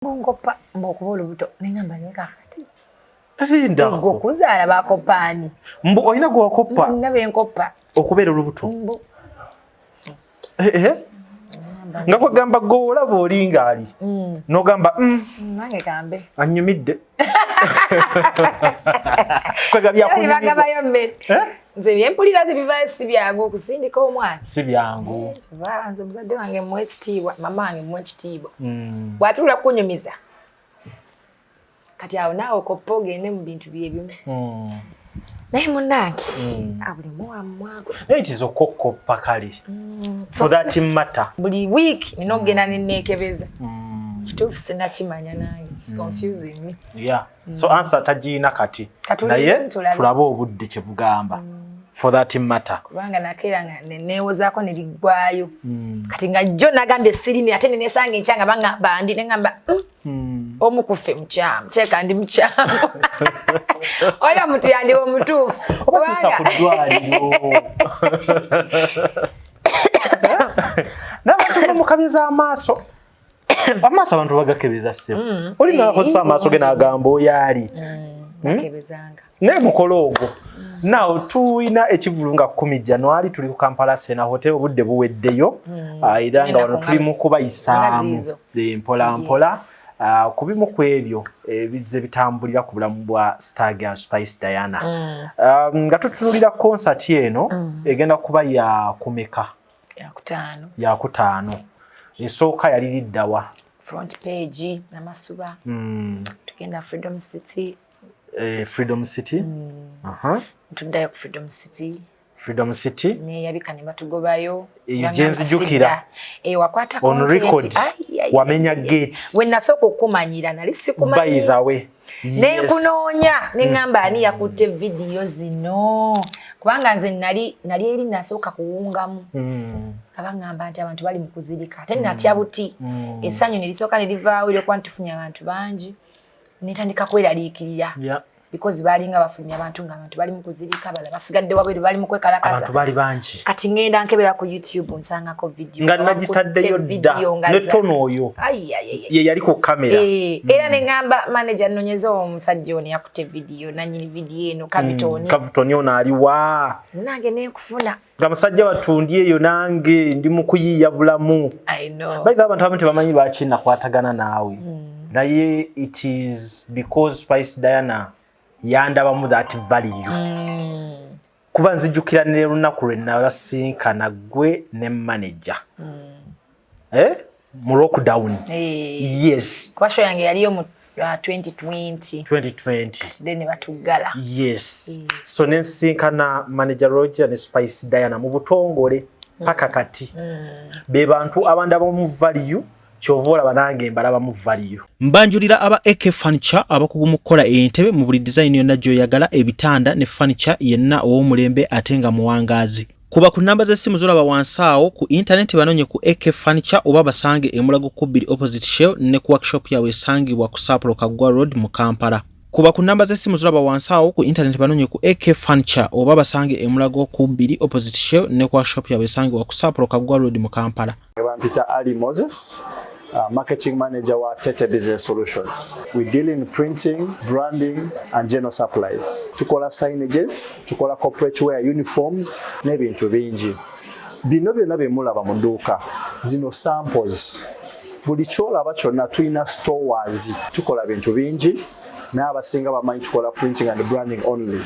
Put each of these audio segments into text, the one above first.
Bongopa mbokuba olubuto nengamba nekakati. Ndako. Okuzaala bakopani. Mbo oyina gwokopa. Nabe nkopa. Okubeera olubuto. Mbo. Nga kwagamba gola bolinga ali. Nogamba nange kambe. Anyumidde. Kwagabya kunyumidde. Bagabayo mmere. Nze byempulira zibiva si byangu okusindika omwana. Si byangu. Nze muzadde wange muwe ekitiibwa, mama wange muwe ekitiibwa. Bw'atuula kunyumiza. Kati awo naawe okoppa ogende mu bintu byebimu. Naye munnange buli muwamwago. Ekyo okukoppa kale. For that matter. Buli week nina okugenda nenneekebeza. Kituufu sinnakimanya nange. It's confusing me. Yeah. So answer tagiina kati. Naye tulabe obudde kye bugamba. For that matter. Kubanga nakeera nga neewozaako ne biggwayo. Kati nga jjo nagambye sirimi ate nenesanga enkyanga bangamba andi nengamba omu kuffe mukyamu kyeka ndi mukyamu. Oyo omuntu yandiba omutuufu. Obatuusa ku ddwaliro. N'abantu bamukabeza amaaso. Amaaso abantu bagakebeza ssebo. Oli n'akozesa amaaso ge n'agamba oyo ali. Bakebezanga. Naye mukolo ogwo. Now tuina ekivulu nga 10 January tuli ku Kampala Sena Hotel obudde buweddeyo. Era nga wano tuli mu kubayisaamu mpola mpola. Kubimu ku ebyo bizze bitambulira ku bulamu bwa Star Girl Spice Diana. Nga tutunulira concert eno egenda kuba ya kumeka. Ya kutaano. Esooka yali liddawa. Front page namasuba. Tugenda Freedom City. Freedom City. Tuddayo ku Freedom City. Freedom City. Ne yabika ne batugobayo. Jenzi jukira. Wakwata on record. Wamenya gate. When nasoko okumanyira nali sikumanyira. By the way. Ne kunoonya nengamba ani yakutte video zino. Kubanga nze nali eri nasooka kuwungamu. Abangamba nti abantu bali mu kuzirika. Ate natya buti. Essanyu ne lisooka ne livaawo lyo kwantufunya abantu bangi. Netandika kweraliikirira. Yeah. Because balinga bafulumya abantu nga abantu bali mu kuzirika bala basigadde wabweru bali mu kwekalakaza. Abantu bali bangi. Kati ngenda nkebera ku YouTube nsangako video. Nga nagitaddeyo dda. Ne tono oyo. Ye yali ku kamera. Era ne ngamba manager nonyeza omusajja ono yakutte video nanyini video eno Cavton. Cavton ono aliwa. Nange ne kufuna. Nga musajja batundi eyo nange ndi mu kuyiya bulamu. I know. Bayiza abantu abamu tebamanyi bakina kwatagana naawe. Naye it is because Spice Diana yandabamu that value. Kuba nzijukira ne lunaku lwe nabasinkana gwe ne manager. Mu lockdown. Yes. Kwa show yange yaliyo mu 2020. 2020. Then batugala. Yes. So nensinkana manager Roger ne Spice Diana mu butongole paka kati. Be bantu abandaba mu value. Chovola banange mbalaba mu value. Mbanjulira aba AK Furniture abakugu mukola entebe mu buli design yonna joyagala ebitanda ne furniture yenna ow'omulembe atenga muwangazi. Kuba ku namba z'essimu zolaba wansaawo ku internet banonye ku AK Furniture oba basange emulago ku 2 opposite Shell ne ku workshop yawe esangibwa ku Sapolo Kagwa Road mu Kampala. Kuba ku namba z'essimu zolaba wansaawo ku internet banonye ku AK Furniture oba basange emulago ku 2 opposite Shell ne ku workshop yawe esangibwa ku Sapolo Kagwa Road mu Kampala. Peter Ali Moses. Marketing manager wa Tete Business Solutions. We deal in printing, branding, and general supplies. Tukola signages, tukola corporate wear uniforms, n'ebintu bingi. Bino byonna bemulaba mu dduuka. Zino samples. Buli kyolaba kyonna tulina stores. Tukola bintu bingi. N'abasinga bamanyi tukola printing and branding only.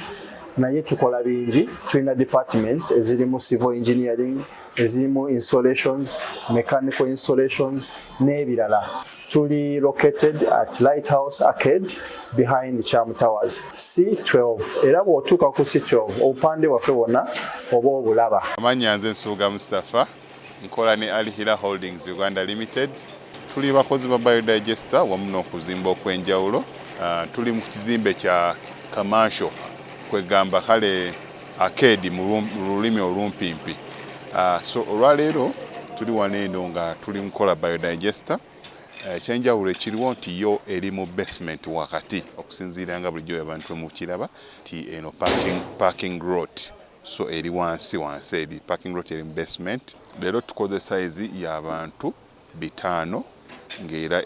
Naye tukola bingi. Tulina departments ezirimu civil engineering, ezirimu installations, mechanical installations, n'ebirala. Tuli located at Lighthouse Arcade behind Charm Towers. C12. Era bw'otuuka ku C12 obupande waffe wonna oba obulaba. Amanya nze Nsuuga Mustafa, nkola ne Alihira Holdings Uganda Limited. Tuli bakozi ba biodigester wamu n'okuzimba okw'enjawulo. Tuli mu kizimbe kya commercial kwegamba kale arcade mu lulimi olumpimpi. So olwaleero tuli waneeno nga tuli mukola biodigester. Ekyenjawulo ekiriwo nti yo eri mu basement wakati okusinziira nga bulijjo abantu mu kiraba ti eno parking lot. So eri wansi eri parking lot eri mu basement. Leero tukoze size y'abantu 5 ng'era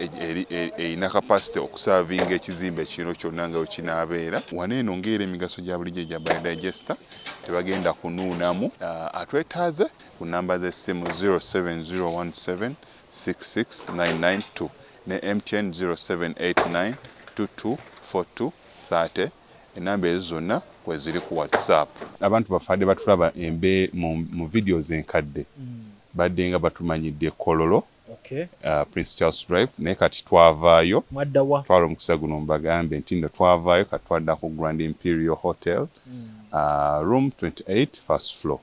erina capacity okusavinga ekizimbe kino kyonna nga wekinaabeera. Wano eno ng'era emigaso gya bulijjo gya biodigester tebagenda kunuunamu. Atwetaaze ku namba z'essimu 07017669992 ne MTN 0789224230. Enamba ezo zonna kweziri ku WhatsApp. Abantu bafadde batulaba mu videos enkadde badde nga batumanyidde Kololo, Prince Charles Drive, naye kati twavaayo twala omukisa guno mbagambe nti nno twavaayo kati twadda ku Grand Imperial Hotel, room 28 first floor.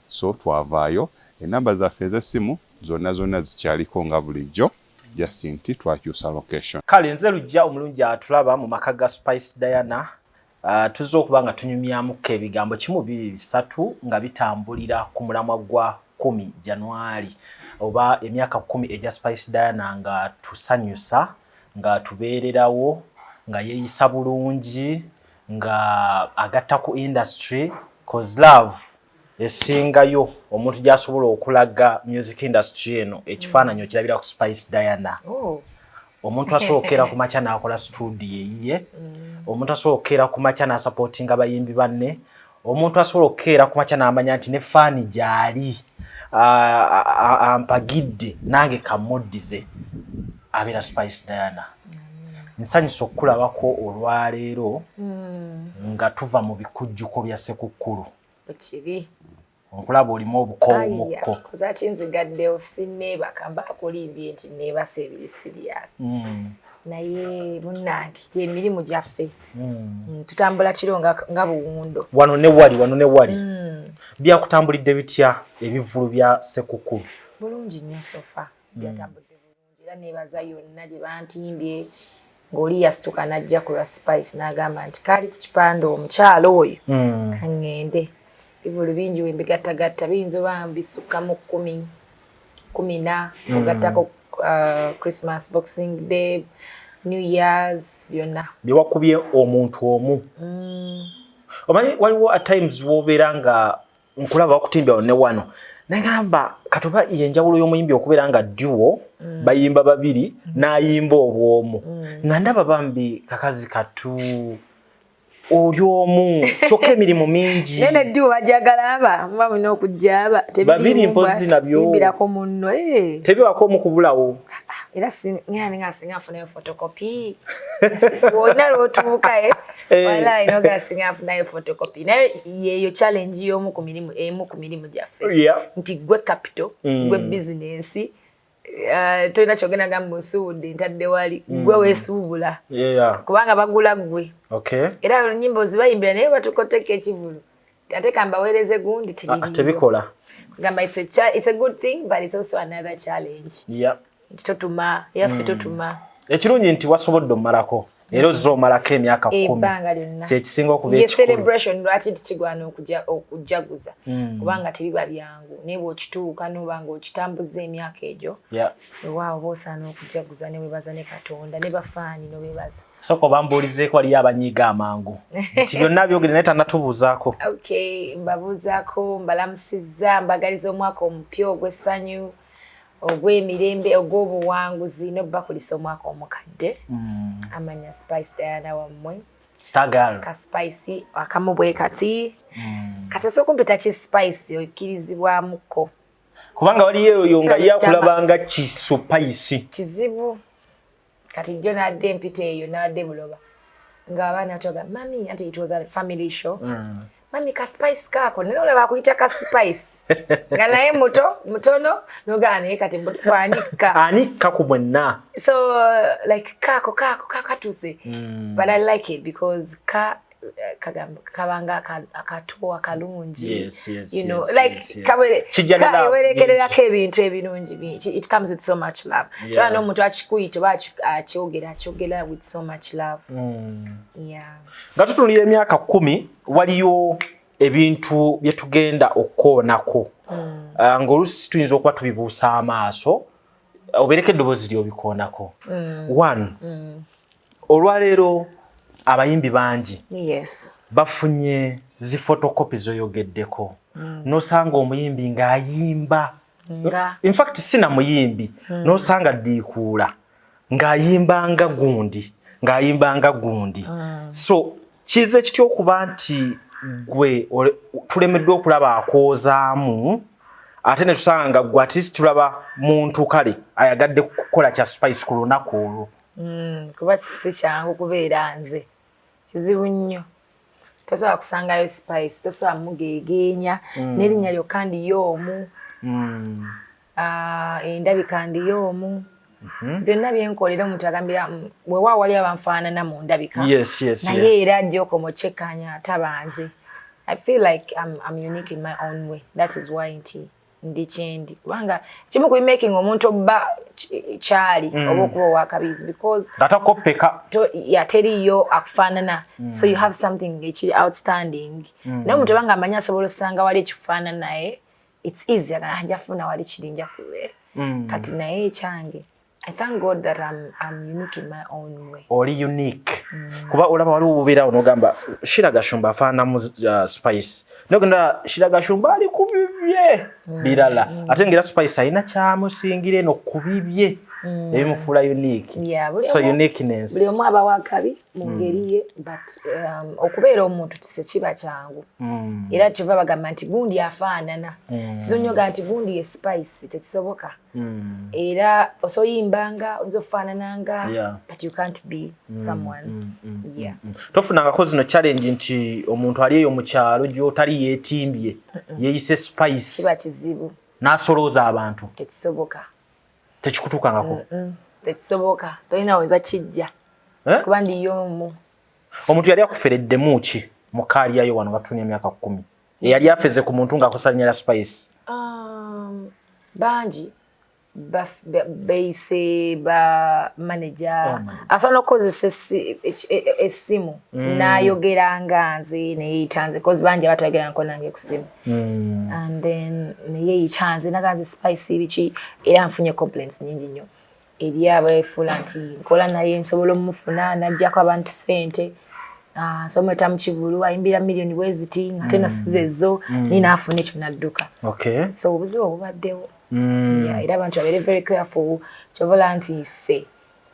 So twavaayo. Enamba zaffe ez'essimu zonna zikyaliko nga bulijjo, just nti twakyusa location. Kale nze lujja omulungi atulaba mu maka ga Spice Diana. Tuzza okuba nga tunyumyamuko ebigambo 1-2-3 nga bitambulira ku mulamwa gwa 10 January oba emyaka 10 eja Spice Diana nga tusanyusa, nga tubeererawo, nga yeeyisa bulungi, nga agatta ku industry, cause love esingayo omuntu gy'asobola okulaga music industry eno ekifaananyi okirabira ku Spice Diana. Omuntu asookera ku makya n'akola studio yiye, omuntu asookera ku makya n'asupportinga abayimbi banne, omuntu asobola okukeera ku makya n'amanya nti ne faani gyali ampagidde nange kamuddize abeera Spice Diana. Nsanyusa okukulabako olwaleero nga tuva mu bikujjuko bya Ssekukkulu. Ekiri Onkulaba olimu obukoomukko. Kuzakinzigadde osinneebaka mbakulimbye nti neebasa ebiri serious. Naye munnange gy'emirimu gyaffe. Tutambula kiro nga buwundo. Wano ne wali. Byakutambulidde bitya ebivulu bya Ssekukkulu? Bulungi nnyo sofa. Byatambudde bulungi. Era neebaza yonna gye bantimbye ng'oli yasituka n'ajja ku lwa Spice n'agamba nti kaali ku kipande omukyalo oyo kaŋŋende. Ibulu bingi wembigattagatta biyinza oba mbisukka mu 10 ogattako Christmas, Boxing Day, New Year's, byonna. Byewakubye omuntu omu. Omanyi waliwo at times wobeera nga nkulaba wakutimbya ne wano. Nagamba katoba yenjawulo y'omuyimbi okubeera nga duo bayimba babiri n'ayimba obwomu. Nga ndaba bambi kakazi katu oli omu kyokka emirimu mingi. Nene duo bajagala aba muba mulina okujja aba babiri mpozi nabyo yimbirako munno. Tebiwako omukubulawo. Era nga singa afunayo photocopy. Wonna lw'otuuka wala inoga singa afunayo photocopy. Naye yeeyo challenge y'omu ku mirimu gyaffe. Nti gwe capital, gwe business, tolina kyogenda gamba osuudde ntadde wali, gwe weesuubula. Kubanga bagula gwe. Era nnyimba ozibayimbira naye batukoteka ekivulu. Ate kambaweereze gundi tebikola. Gamba it's a good thing but it's also another challenge. Totuma, yaffe totuma. Ekirungi nti wasobodde omalako. Era ozoomalako emyaka 10. Kyekisinga okuba ekikulu. Celebration lwaki tikigwana okujaguza. Kubanga tebiba byangu. Naye bw'okituuka n'oba ng'okitambuza emyaka egyo. Waawo b'osaana okujaguza ne weebaza ne Katonda ne bafaani n'obeebaza. Soko bambuulizeeko waliyo abanyiiga amangu. Nti byonna byogere naye tannatubuuzaako. Mbabuuzaako, mbalamusizza, mbagaliza omwaka omupya ogw'essanyu, ogw'emirembe, ogw'obuwanguzi n'obubakulisa omwaka omukadde. Amanya Spice Diana wammwe. Stargirl. Ka Spice akamu bwe kati. Kati osokumpita ki Spice okkirizibwamuko. Kubanga waliyo oyo nga yakulabanga ki Spice. Kizibu. Kati jjo nadde empita eyo nadde buloba. Nga abaana toga mami anti it was a family show. Mami ka Spice kako nene bakuyita ka Spice. Nga naye mutono noga naye kati mbufanika. Anika ku mwenna. So like kako katuse. But I like it because kabanga akatoa kalungi. You know, like kawerekererako ebintu ebirungi. It comes with so much love. Twa no muntu akikuyita akyogera with so much love. Nga tutunulira emyaka 10 waliyo ebintu bye tugenda okukoonako. Ng'olusi tuyinza okuba tubibuusa amaaso obereka eddoboozi ly'obikoonako. One, olwaleero abayimbi bangi bafunye zi photocopy zoyogeddeko. Nosanga omuyimbi ng'ayimba. In fact sina muyimbi. Nosanga ddiikuula. ng'ayimbanga gundi so kize kityo okuba nti gwe tulemeddwa okulaba akoozaamu ate ne tusanga gwe at least tulaba muntu kale ayagadde kukola kya spice ku lunaku olwo kuba si kyangu kubeera nze kizibu nnyo tosobola kusangayo spice tosobola mugeegeenya n'erinnya lyokka ndiyoomu endabika ndiyoomu byonna byenkolera omuntu agambira weewaa wali abanfaanana mu ndabika naye era ajjoko chekkanya tabanze I feel like I'm unique in my own way. That is why ndi kyendi kubanga kimu ku making omuntu obba kyali oba okuba wakabizi because gatakopeka teriyo akufaanana so you have something ekiri outstanding naye omuntu obanga amanyi asobola osanga wali ekifaanana naye it's easy ajafuna wali kirinja kuwe kati naye ekyange I thank God that I'm unique in my own way. Oli unique. Kuba olaba wali ubira onogamba Shiragashumba afana mu spice. Nogenda Shiragashumba ali kubibye birala. Ate ngira spice ayina kyamusingire no kubibye. Ebimufula unique. Yeah, so uniqueness. Buli omu aba wakabi mu ngeri ye but okubeera omuntu kiba kyangu. Era kiva bagamba nti gundi afaanana. Kizonyoga nti gundi ye spice tekisoboka. Era osoyimbanga onzofaanananga but you can't be someone. Tofunanga ko zino challenge nti omuntu ali eyo mu kyalo gyo tali yeetimbye yeyise spice. Kiba kizibu. N'asolooza abantu. Tekisoboka. Tekikutukangako. Tekisoboka. Tolina wenza kijja. Kuba ndiyomu. Omuntu yali akuferedde muki mukaali yayo wano batunya emyaka 10. Yali afeze ku muntu ng'akusanyira spice. Banji base ba manager asono kozesa essimu nayogeranga nze neyitanze cause banje batagera nko nange kusimu and then neyitanze naganze spice bichi era mfunye complaints nyingi nnyo eri abafulanti nkola naye nsobola omufuna najja kwa abantu sente someta mchivulu ayimbira million weziti ngatena sizezo nina afune kinadduka so obuzibu obubaddewo era abantu abere very careful chovola nti fe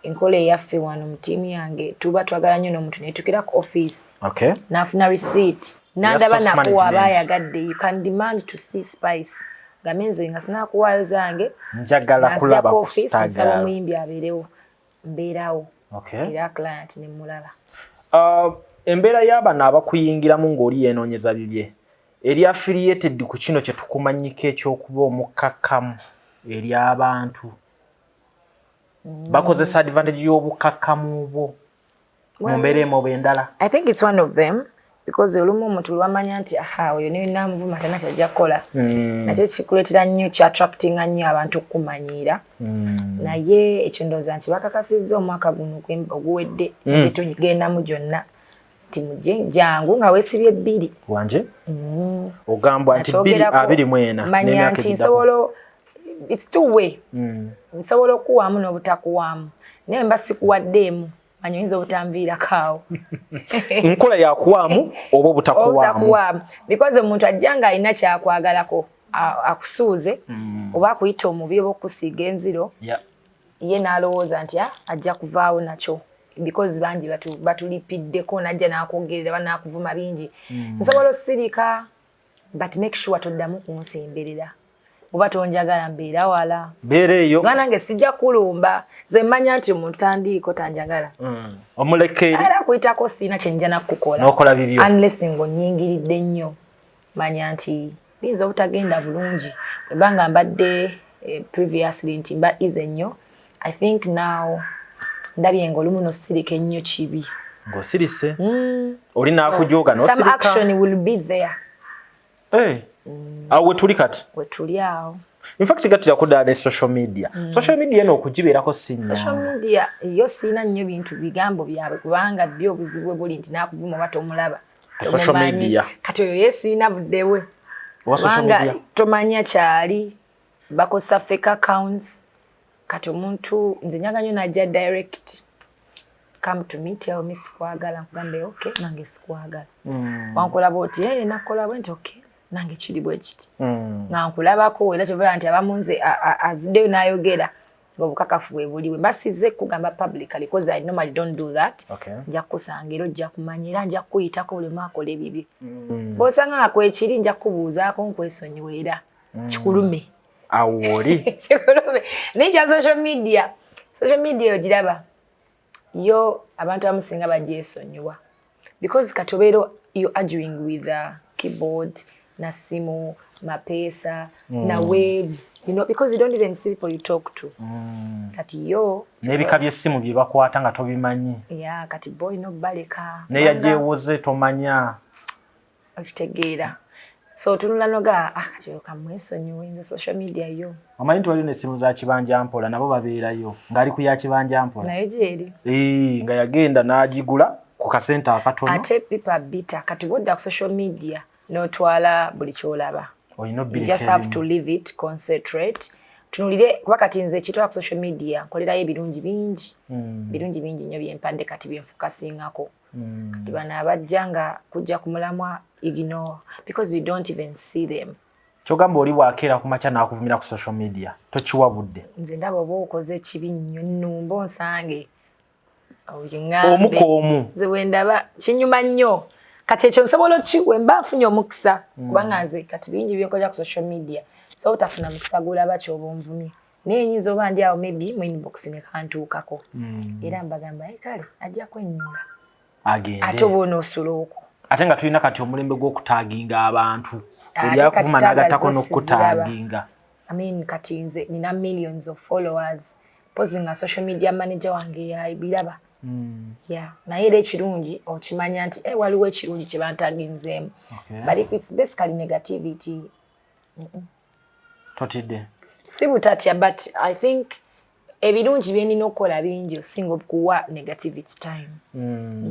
enkole yaffe wano mu team yange tuba twagala nnyo n'omuntu netukira ku office nafuna receipt nandaba nakuwa abayagadde you can demand to see spice gamenze nga sinakuwayo zange njagala kulaba ku staga muyimbi aberewo mbeerawo era client ne mulala embeera y'abana abakuyingiramu ng'oli yeenoonyeza bibye eri affiliated ku kino kye tukumanyika ekyokuba omukakkamu eri abantu bakozesa advantage y'obukakkamu bwo mu mbeera emu oba endala. I think it's one of them because olumu omuntu lwamanya nti oyo niyo namuvuma tena kyajja kukola nakyo kikuleetera nnyo kyattractinga nnyo abantu okukumanyiira naye ekyo ndowooza nti bakakasizza omwaka guno oguwedde etugendamu gyonna jangu nga wesibye 2 wanje ogambwa nti 24 manya nti nsobola it's two way nsobola okuwaamu n'obutakuwaamu naye mba sikuwaddeemu manya oyinza obutanviira kaawo nkola yakuwaamu oba obutakuwaamu because omuntu ajja nga alina kyakwagalako akusuuze oba akuyita omubi oba okusiiga enziro ye n'alowooza nti ajja kuvaawo nakyo because banji batulipiddeko najja nakwogerera banakuvuma bingi nsobola osirika but make sure toddamu kunsemberera oba tonjagala mbeera wala beereeyo nga nange sijja kulumba nze mmanya nti omuntu tandiiko tanjagala omulekeri era kuyitako siina kyenja nakukola n'okola bibyo unless ng'onyingiridde nnyo manya nti biyinza obutagenda bulungi bwebanga mbadde previously nti mba ize nnyo I think now ndabye ng'olumu nosirika ennyo kibi ng'osirise oli n'akujooga n'osirika some action will be there awo wetuli kati wetuli awo in fact gatira kuddaala ne social media social media eno okugibeerako sinnya social media yo siina nnyo bintu bigambo byabwe kubanga byo obuzibu buli nti naakuvuma oba tomulaba social media kati oyo ye siina buddewe kubanga tomanya kyali bakozesa fake accounts kati omuntu nze nyaga nnyo najja direct come to me tell me sikwagala nkugambe okay nange sikwagala wankulaba oti nakola bwe nti okay nange kiri bwe kiti nga nkulabako era kyovola nti abamu nze avuddeyo n'ayogera ngobukakafu bwe buliwe mbasize kugamba publicly because I normally don't do that. Okay. Nja kusangiro nja kumanyira nja kuyitako buli mwako lebibi. Bosanga kwekiri nja kubuuzaako nkwesonyiwera. Kikulume. Awoli. Kikulume. Ninja social media. Social media ogiraba. Yo abantu amusinga bajesonyiwa. Because katobero you arguing with the keyboard na simu mapesa na waves, you know, because you don't even see people you talk to. Kati yo nebika byesimu bye bakwata nga tobimanyi. Yeah, kati boy no baleka. Ne yajewoze tomanya. Okitegeera. So tunula noga kati kamwesonyiwe nze social media yo. Amanyi twali ne simu za kibanja mpola nabo babeerayo ngali ku ya kibanja mpola. Na ejeri. Nga yagenda n'agigula ku kasenta akatono. Ate pipa bita kati wodda ku social media no twala buli kyolaba. You just have to leave it, concentrate. Tunulire wakati nze kitwa ku social media nkolerayo ebirungi bingi. Birungi bingi nnyo byempande kati byenfukasingako. Kati bana abajjanga kujja kumulamwa ignore because you don't even see them. Kyogamba oli bwakeera ku macha n'akuvumira ku social media. Tokiwabudde. Nze ndaba oba okoze ekibi nnyo nnumba onsange. Omukomu. Nze wendaba kinyuma nnyo. Kati ekyo nsobola wemba nfunye omukisa kubanga nze kati bingi byenkolera ku social media so utafuna mukisa gulaba kyoba onvumye naye nyinza oba ndi awo maybe mu inbox ne kantuukako era mbagamba kale ajja kwennyula agende ate oba onoosulaoko ate nga tulina kati omulembe gw'okutaaginga abantu oli akuvuma n'agattako n'okutaaginga kati nze nina millions of followers pozi nga social media manager wange yayibiraba. Yeah, naye era ekirungi okimanya nti waliwo ekirungi kye bantaginzeemu. But if it's basically negativity, totidde. Si butatya, but I think ebirungi bye nina okukola bingi osinga okuwa negativity time.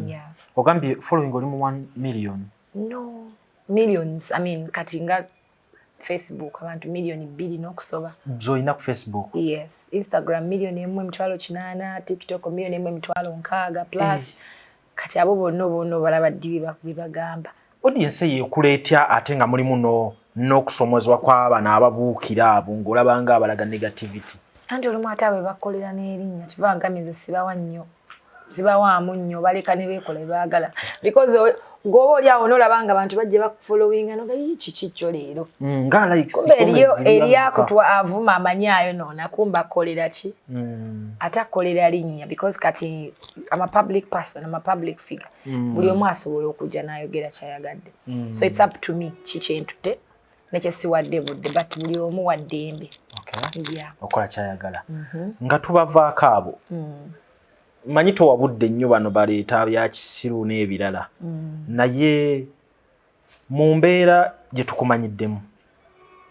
Yeah. Ogambye following oli mu 1 million? No, millions. Kati nga Facebook abantu million 2 n'okusoba. Joina ku Facebook? Yes. Instagram million 1.8, TikTok million 1.6 plus. Kati abo bonna balaba ddibi bagamba. Audience ye kuleetya ate nga mulimu n'okusomozebwa kw'abaana ababuukira abo ng'olabanga abalaga negativity. Anti olumu ate abo bakolera n'erinnya kibagamize sibawa nnyo. Zibawaamu nnyo baleka ne beekola baagala. Because gobo oli awo n'olabanga abantu bajje bakufollowinga noga kiki kyo leero. Nga likes. Eriyakutwa avuma amanyaayo noona kumba akolera ki? Ate akolera linnya because kati I'm a public person, I'm a public figure. Buli omu asobola okujja n'ayogera kyayagadde. So it's up to me kikyentute nekyesiwadde budde but buli omu waddembe. Okay. Yeah. Okola kyayagala. Nga tubavaako abo. Manyito wabudde nnyo bano baleeta bya kisiru n'ebirala. Naye mu mbeera gye tukumanyiddemu.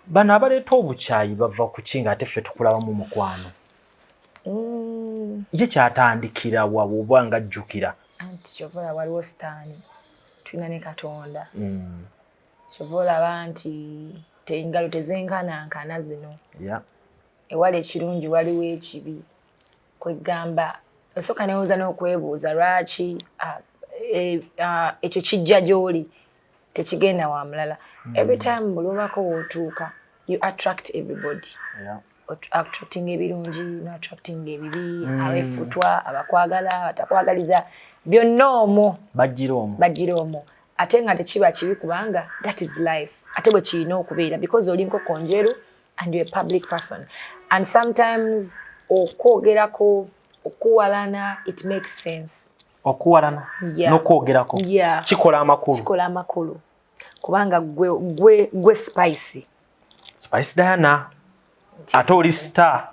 Bano abaleeta obukyayi bava ku kinga ate ffe tukulabamu mukwano. Ye kyatandikira wabuba nga ajjukira. Anti kyobola waliwo sitaani. Tulina ne Katonda. Kyobola banti engalo tezenkanankana zino. Yeah. Ewali ekirungi waliwo ekibi. Kwegamba osoka newoza n'okwebuuza lwaki ekyo kijja gy'oli tekigenda wa mulala. Every time bulobako wootuuka you attract everybody. Yeah. Attracting ebirungi n'attracting ebibi, abefutwa, abakwagala, abatakwagaliza byonna omwo bajjira omwo. Ate nga tekiba kibi kubanga that is life. Ate bwe kirina okubeera because oli nkoko njeru and you're a public person. And sometimes okwogerako okuwalana it makes sense. Okuwalana? Yeah. N'okwogerako? Yeah. Kikola amakulu. Kubanga gwe spicy. Spice Diana. Ate oli star.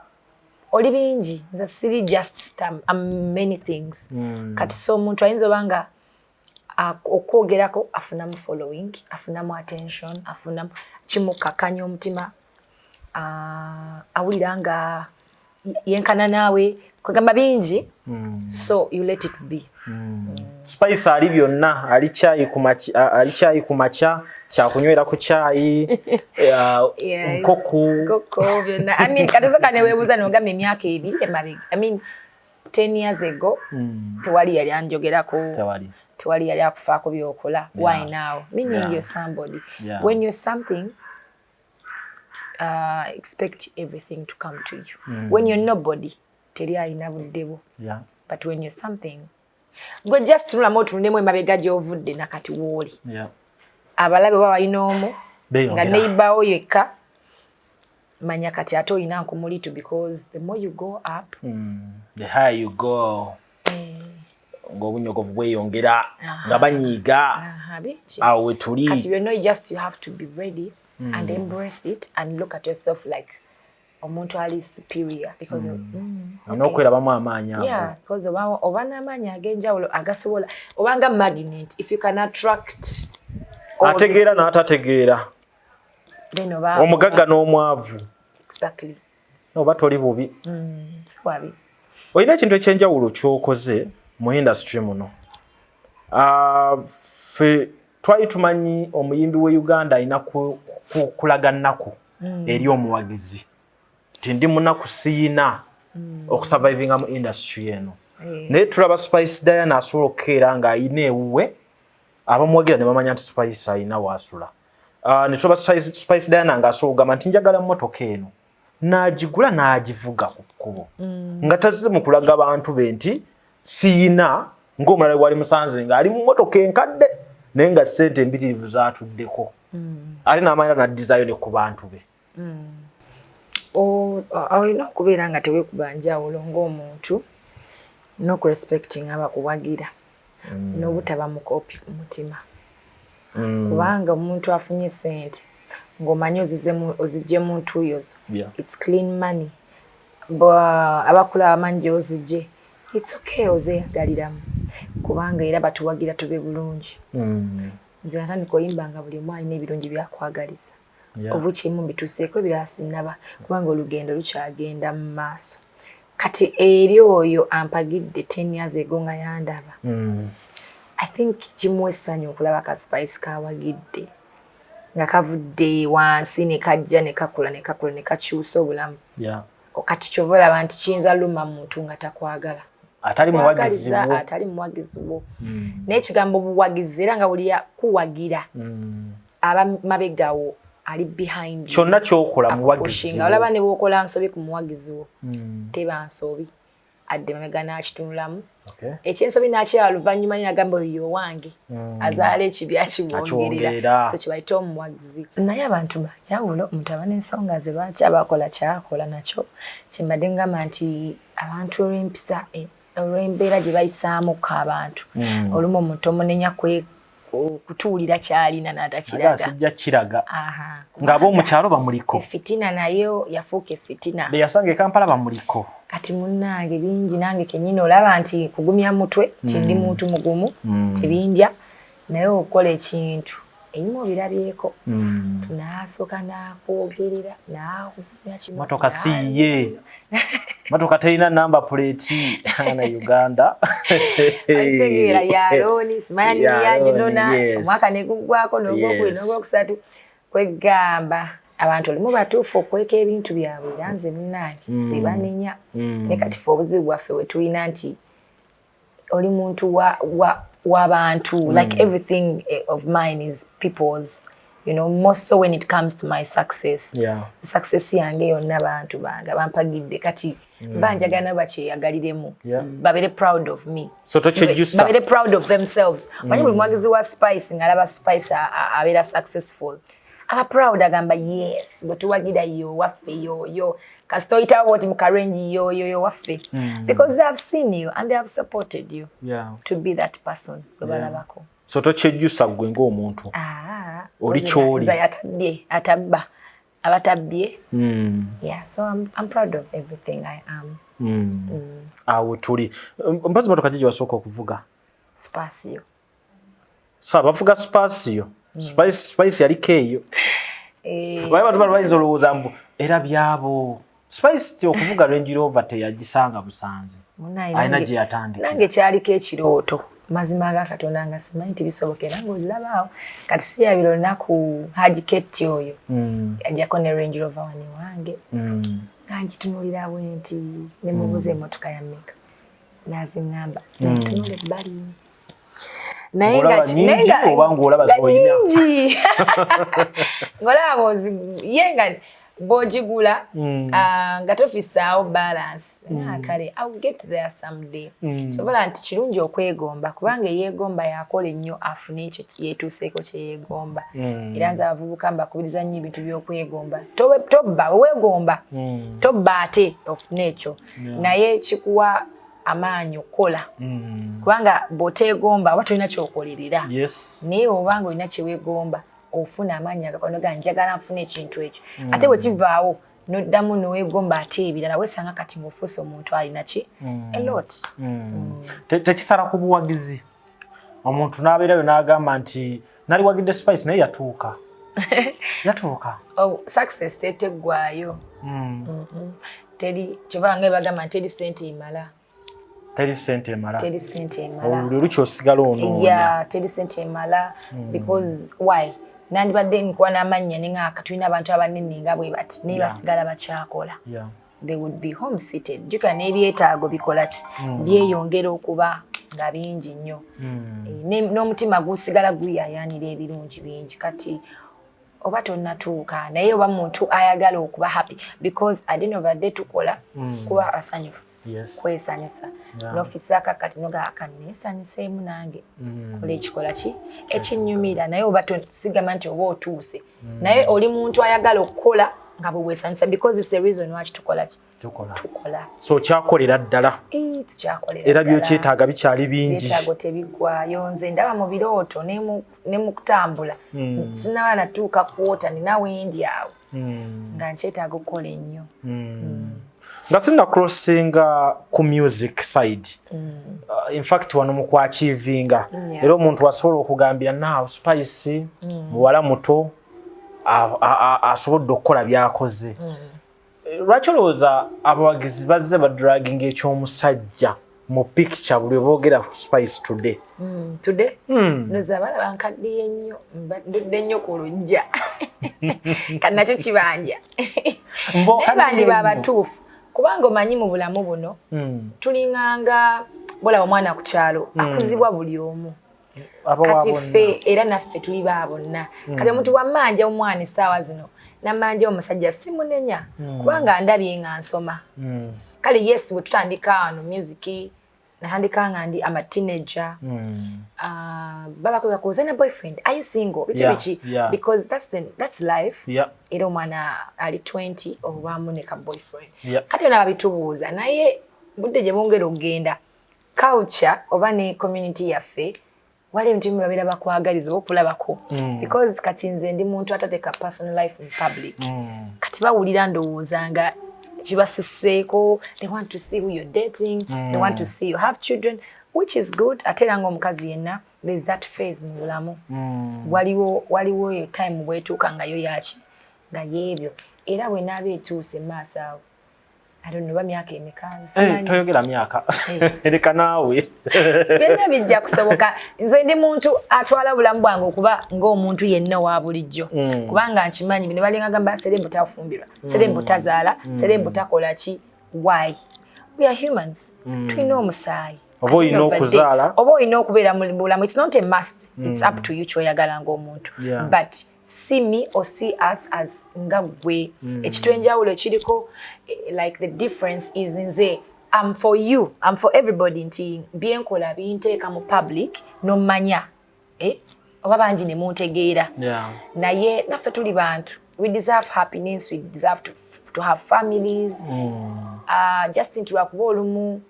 Oli bingi. Nze siri just star. I'm many things. Kati so omuntu ayinza obanga okwogerako afunamu following, afunamu attention, afunamu kimukakanya omutima. Awulira nga yenkana naawe kwegamba bingi. So you let it be. Spice ali byonna ali chai ku macha kyakunywera ku chai nkoko byonna. Katosoka ne weebuuza n'ogamba emyaka 2 emabega. 10 years ago tewali yali anjogerako. Tewali yali akufaako byokola. Why now? Meaning you're somebody. When you're something expect everything to come to you. When you're nobody, teri alina budde. Yeah. But when you're something, go just rula motu ndemo emabega gy'ovudde nakati woli. Yeah. Abalabe baba inomo nga neighbor oyeka manya kati ate oyina nkumulitu because the more you go up, the higher you go. Ngobunyogo bweyongera nga banyiga awe tuli. Kati you know just you have to be ready and embrace it and look at yourself like omuntu ali superior because nokwera bamu amanya. Yeah, because obana amanya agenjawulo agasobola obanga magnet, if you can attract ategeera n'atategeera omugagga n'omwavu. Exactly. Oba toli bubi. Sikwabi. Oyina ekintu ekyenjawulo ky'okoze mu industry muno. Fe twali tumanyi omuyimbi we Uganda alina kulaga nnaku eri omuwagizi. Tindi munaku siina okusurvivinga mu industry eno. Naye tulaba Spice Diana asobola okukeera nga ayina ewuwe abamuwagira ne bamanya nti Spice ayina waasula. Ne tulaba Spice Diana nga asobola okugamba nti njagala mmotoka eno n'agigula n'agivuga ku kkubo nga tazze mu kulaga abantu be nti siina ng'omulala wali musanze ng'ali mu mmotoka enkadde naye nga ssente embitirivu zaatuddeko. Ali n'amanya n'addizaayo ne ku bantu be. Olina okubeera nga teweekubanjawulo ng'omuntu n'okurespecting abakuwagira n'obutaba mukopi ku mutima. Kubanga omuntu afunye ssente ng'omanyi ozijje mu ntuuyo zo. It's clean money. Abakula abamanyi gye ozijje. It's okay ozeeyagaliramu. Kubanga era batuwagira tube bulungi. Nze natandika oyimba nga buli omu alina ebirungi byakwagaliza. Obukimu bituuseeko ebirala sinnaba kubanga olugendo lukyagenda mu maaso. Kati eri oyo ampagidde 10 years ago nga yandaba. I think kimuwa essanyu okulaba ka Spice kawagidde. Nga kavudde wansi ne kajja ne kakula ne kakyusa obulamu. Kati kyova olaba nti kiyinza luma muntu nga takwagala. Atali muwagizi wo. N'ekigambo buwagizi era nga buli yakuwagira aba mabegawo ali behind you. Kyonna ky'okola muwagizi wo. Olaba ne bw'okola nsobi ku muwagizi wo. Teba nsobi. Adde mamega n'akitunulamu. Ekyensobi n'akiraba luvannyuma n'agamba oyo wange. Azaala ekibi akibwongerera. So kibayita omuwagizi. Naye abantu banjawulo omuntu aba n'ensonga ze lwaki abakola kyakola nakyo. Kimbadde ngamba nti abantu olw'empisa olw'embeera gye bayisaamuko abantu. Olumu omuntu omunenya kutuulira kyalina n'atakiraga. Sijja kiraga. Ng'ab'omukyalo bamuliko. Efitina nayo yafuuka efitina. Be yasanga e Kampala bamuliko. Kati munnange bingi nange kennyini olaba nti kugumya mutwe kindi muntu mugumu tebindya naye okukola ekintu eyimu obirabyeko tunaasooka n'akwogerera n'akugumya kino motoka siye motoka terina namba plate na Uganda asegeera yalooni simanyi yaje nona omwaka negugwako n'ogwokubiri n'ogwokusatu kwegamba abantu olimu batuufu okweka ebintu byabwe era nze munnange sibanenya ne kati fe obuzibu bwaffe we tulina nti oli muntu w'abantu like everything of mine is people's, you know, most so when it comes to my success. Success yange yonna bantu bange bampagidde kati banjagala nabo bakyeyagaliremu babere proud of me. So tokyejjusa babere proud of themselves. Manyi buli mwagizi wa Spice ng'alaba Spice abeera successful aba proud agamba yes bwetuwagira yo waffe yo kasita oyitawo oti mukarenji yo waffe because they have seen you and they have supported you to be that person balabako. So tokyejjusa gwe ng'omuntu oli kyoli yatadde atabba abatabbye. So I'm proud of everything I am. Awo tuli mpazi motoka gye wasooka okuvuga Spacio. So abavuga Spacio Spice yaliko eyo. Baye bantu balwayiza olowooza mbu era byabo. Spice okuvuga Range Rover teyagisanga Busanze. Alina gye yatandika. Nange kyaliko ekirooto. Mazima ga Katonda nga simanyi nti bisobokera ng'ozirabaawo. Kati siyabira olunaku Haji Keti oyo. Yajjako ne Range Rover wani wange. Nga ngitunulira bwe nti ne mubuuza emmotoka ya mmeka. Naziŋŋamba. Nayitunula ebbali. Naye nga olaba zoyina ngolaba yenga bojigula nga tofisaawo balance kale I'll get there someday kyobola nti kirungi okwegomba kubanga yeegomba yakola ennyo afune ekyo yeetuuseeko kye yeegomba era nze abavubuka mbakubiriza nnyo ebintu by'okwegomba tobba weegomba tobba ate ofune ekyo naye kikuwa amaanyi okukola kubanga bw'oteegomba oba tolina kyokolerera naye obanga olina kyeweegomba ofuna amaanyi agakonoga njagala nfuna ekintu ekyo ate bwe kivaawo noddamu noweegomba ate ebirala wesanga kati ng'ofuuse omuntu alina ki a lot tekisala ku buwagizi omuntu n'abeerayo n'agamba nti nali wagidde spice naye yatuuka success teteggwayo teri kyobanga ebagamba nti teri sente emala teri sente emala olulyo osigala onoonya teri sente emala because why nandibadde nkuwa n'amannya ne ng'aka tulina abantu abanene nga bwe bati naye basigala bakyakola they would be home seated jjuka n'ebyetaago bikola ki byeyongera okuba nga bingi nnyo n'omutima gusigala guyayaanira ebirungi bingi kati oba tonnatuuka naye oba muntu ayagala okuba happy because at the end of the day tukola kuba asanyufu kwesanyusa n'ofisaka kati nogaaka neesanyuseemu nange kola ekikola ki ekinnyumira naye oba sigamba nti oba otuuse naye oli muntu ayagala okukola nga bwe weesanyusa because it's the reason why tukola ki tukola so kyakolera ddala tukyakolera era byokyetaaga bikyali bingi byetaago tebiggwayo nze ndaba mu birooto ne mu kutambula sinaba natuuka kwota nina wendi awo nga nkyetaaga okukola ennyo nga sinna crossinga ku music side in fact wano mu kwachivinga era omuntu wasobola okugambira naawe spice muwala muto asobodde okukola byakoze lwaki olowooza abawagizi bazze badragging ekyomusajja mu picture buli boogera ku spice today noza balaba nkaddiye nnyo ndudde nnyo ku lujja kati nakyo kibanja naye bandi babatuufu kubanga omanyi mu bulamu buno tulinganga bolaba omwana ku kyalo akuzibwa buli omu kati ffe era naffe tuli baabonna kati omuntu wammanja omwana essaawa zino nammanja omusajja simunenya kubanga ndabye nga nsoma kale yes bwe tutandika wano music natandika nga ndi ama teenager babako bakuuza na boyfriend are you single biki because that's life era omwana ali 20 obwamu ne ka boyfriend kati ona babitubuuza naye budde gye bongera okugenda culture oba ne community yaffe wale ebintu bimwe babeera bakwagaliza okulabako because kati nze ndi muntu atateeka personal life in public kati bawulira ndowooza nga kibasuseeko they want to see who you're dating they want to see you have children which is good ate era ng'omukazi yenna there's that phase mu bulamu waliwo eyo time bwetuuka nga yo yaki nga yeebyo era bwe naaba etuuse maaso awo I don't know ba myaka emeka toyogera myaka ereka naawe byonna bijja kusoboka nze ndi muntu atwala bulamu bwange okuba ng'omuntu yenna wa bulijjo kubanga nkimanyi bino balinga gamba serebu tafumbirwa serebu tazaala serebu takola ki why we are humans tulina omusaayi oba olina okuzaala oba olina okubeera mu bulamu it's not a must it's up to you kyoyagala ng'omuntu but see me or see us as nga gwe ekitwenjawulo ekiriko like the difference is nze I'm for you I'm for everybody nti byenkola binteeka mu public nomanya oba bangi ne muntegeera naye naffe tuli bantu we deserve happiness we deserve to have families just nti lwakuba olumu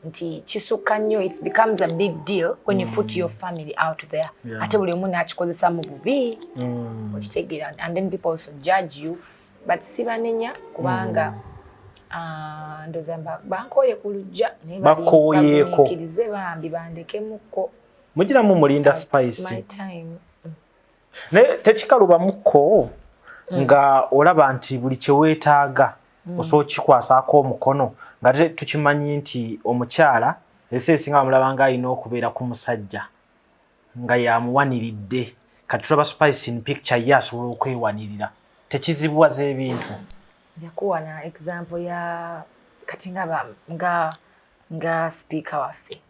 nti kisukka nnyo it becomes a big deal when you put your family out there ate buli omu n'akikozesa mu bubi okitegeera and then people also judge you but sibanenya kubanga ndoza bankooye ku lujja bakooyeeko bambi bandekemukko mugiramu mulinda spice naye tekikalubamuko nga olaba nti buli kyeweetaaga osobola kikwasaako omukono nga tukimanyi nti omukyala ese esinga bamulaba nga alina okubeera ku musajja nga yamuwaniridde kati tulaba spice in picture ye asobola okwewanirira tekizibwaza ebintu njakuwa na example ya kati nga speaker waffe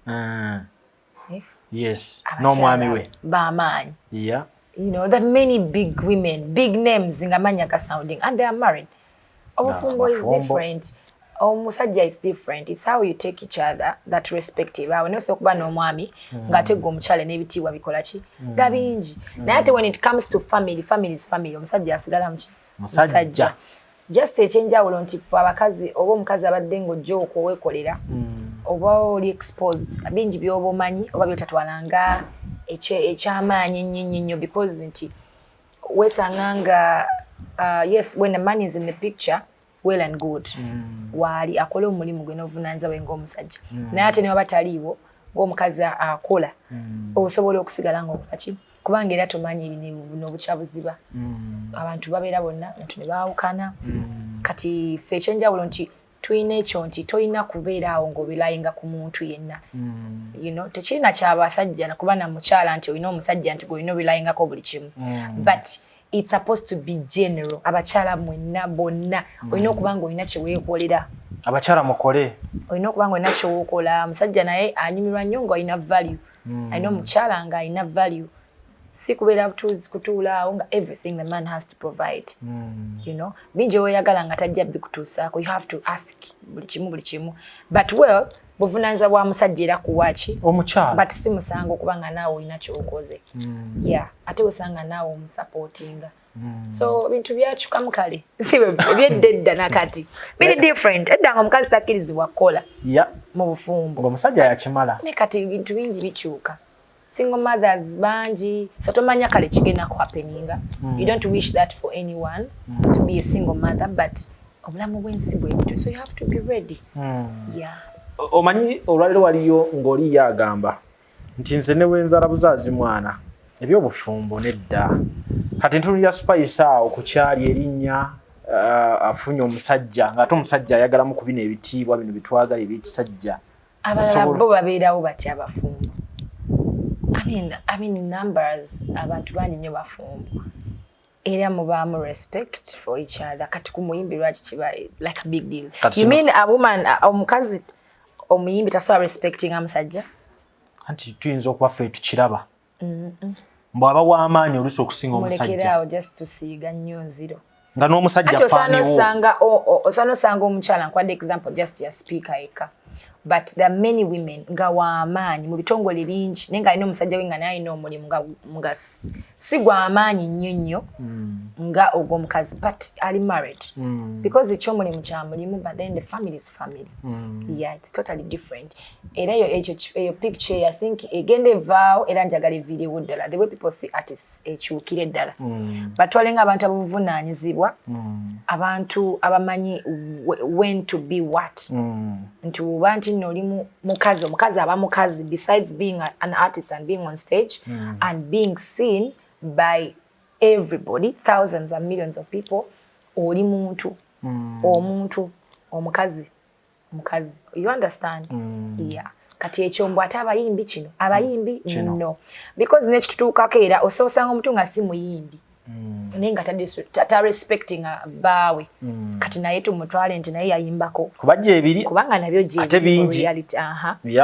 yes n'omwami we bamaanyi you know that many big women big names nga manya ka sounding and they are married Obufumbo is different. Omusajja is different. It's how you take each other that respective. Awo no sokuba n'omwami ng'ate gwe omukyala n'ebitiibwa bikola ki gabingi. Naye ate when it comes to family, family is family. Omusajja asigala muki musajja. Just ekyenjawulo nti abakazi oba omukazi abadde ng'ojja okwekolera oba oli exposed bingi by'oba omanyi oba byotatwalanga ekyamaanyi ennyo because nti weesanga nga yes, when the man is in the picture, well and good. Wali akola omulimu gwe n'obuvunaanyizibwa bwe ng'omusajja. Naye ate ne waba taliiwo ng'omukazi akola osobola okusigala ng'okola ki kubanga era tomanyi n'obukyabuziba. Abantu babeera bonna abantu ne baawukana. Kati ffe ekyenjawulo nti tulina ekyo nti tolina kubeera awo ng'obeerayinga ku muntu yenna. You know, tekirina ky'abasajja nakuba na mukyala nti olina omusajja nti gw'olina obeerayingako buli kimu. But it's supposed to be general. Abakyala mwenna bonna olina okuba ng'olina kye weekolera. Abakyala mukole. Olina okuba ng'olina kye weekola. Omusajja naye anyumirwa nnyo ng'olina value. Alina omukyala ng'alina value. Si kubeera kutuula awo nga everything the man has to provide. You know, bingi oyagala nga tajja bikutuusaako. You have to ask buli kimu. But well, buvunaanyizibwa bwa musajja era kuwaki omukyala. But si musango kubanga naawe olina ky'okoze. Yeah, ate osanga naawe omusupportinga. So bintu byakyukamu kale. Si eby'edda nakati. Biri different. Edda ng'omukazi takkirizibwa kukola. Mu bufumbo. Ng'omusajja yakimala. Ne kati bintu bingi bikyuka. Single mothers banji so tomanya kale kigenda ku happeninga. You don't wish that for anyone to be a single mother, but obulamu bw'ensi bwebuto, so you have to be ready. Yeah. Omanyi olwaliro waliyo ng'oli yagamba nti nze ne wenzala buzaazi mwana eby'obufumbo nedda kati ntunulira Spice awo ku kyali erinnya afunye omusajja ng'ate omusajja ayagalamu ku bino ebitiibwa bino bitwagala ebyetisajja. Abalala bo babeerawo batya abafumbo. I mean numbers abantu bangi nnyo bafumbo. Era mubaamu respect for each other. Kati ku muyimbi lwaki kiba like a big deal. You mean a woman omukazi omuyimbi tasobola respecting amusajja? Anti tuyinza okuba ffe tukiraba. Mbwaba w'amaanyi oluusi okusinga omusajja. Mulekerawo just tusiiga nnyo nziro. Nga n'omusajja faaniwo. Osano sanga omukyala nkwadde example just ya speaker eka. But there are many women nga w'amaanyi mu bitongole bingi naye nga alina omusajja we nga naye alina omulimu nga si gw'amaanyi nnyo nga ogw'omukazi but ali married because ekyomulimu kya mulimu but then the family is family. Yeah, it's totally different. Era eyo picture I think egenda evaawo era njagala eviirewo ddala the way people see artists ekyukire ddala batwalenga abantu ababuvunaanyizibwa abantu abamanyi when to be what nti oba nti noli mukazi aba mukazi besides being an artist and being on stage and being seen by everybody, thousands and millions of people, oli muntu omukazi you understand? Yeah, kati ekyombo ate abayimbi kino abayimbi no because nekitutuukako era ososanga omuntu nga si muyimbi naye nga ta respecting baawe kati naye tumutwale nti naye yayimbako kubajja ebiri kubanga nabyo ate bingi reality.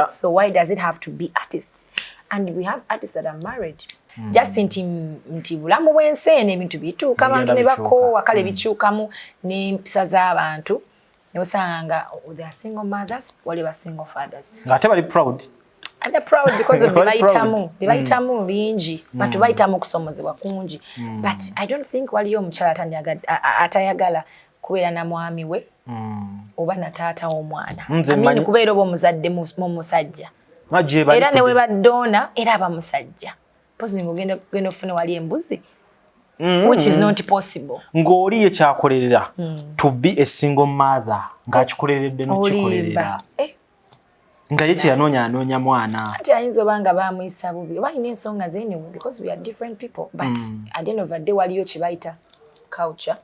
So why does it have to be artists? And we have artists that are married. Just nti bulamu bw'enseene ebintu bituuka abantu ne bakoowa kale bikyukamu n'empisa z'abantu ne osanga they are single mothers waliba single fathers ng'ate bali proud. And they're proud because of bebayitamu bingi bantu bayitamu okusomozebwa kungi but I don't think waliyo omukyala atayagala kubeera na mwami we oba na taata w'omwana. I mean kubeera oba omuzadde mu musajja era ne we baddoona era aba musajja pozi ngogenda ofuna wali embuzi which is not possible. Ng'oli ekyakolerera to be a single mother ng'akikoleredde n'okikolerera nga yeki yanoonya mwana ati ayinza obanga baamuyisa bubi oba alina ensonga ze anyway because we are different people but at the end of the day waliyo kye bayita culture.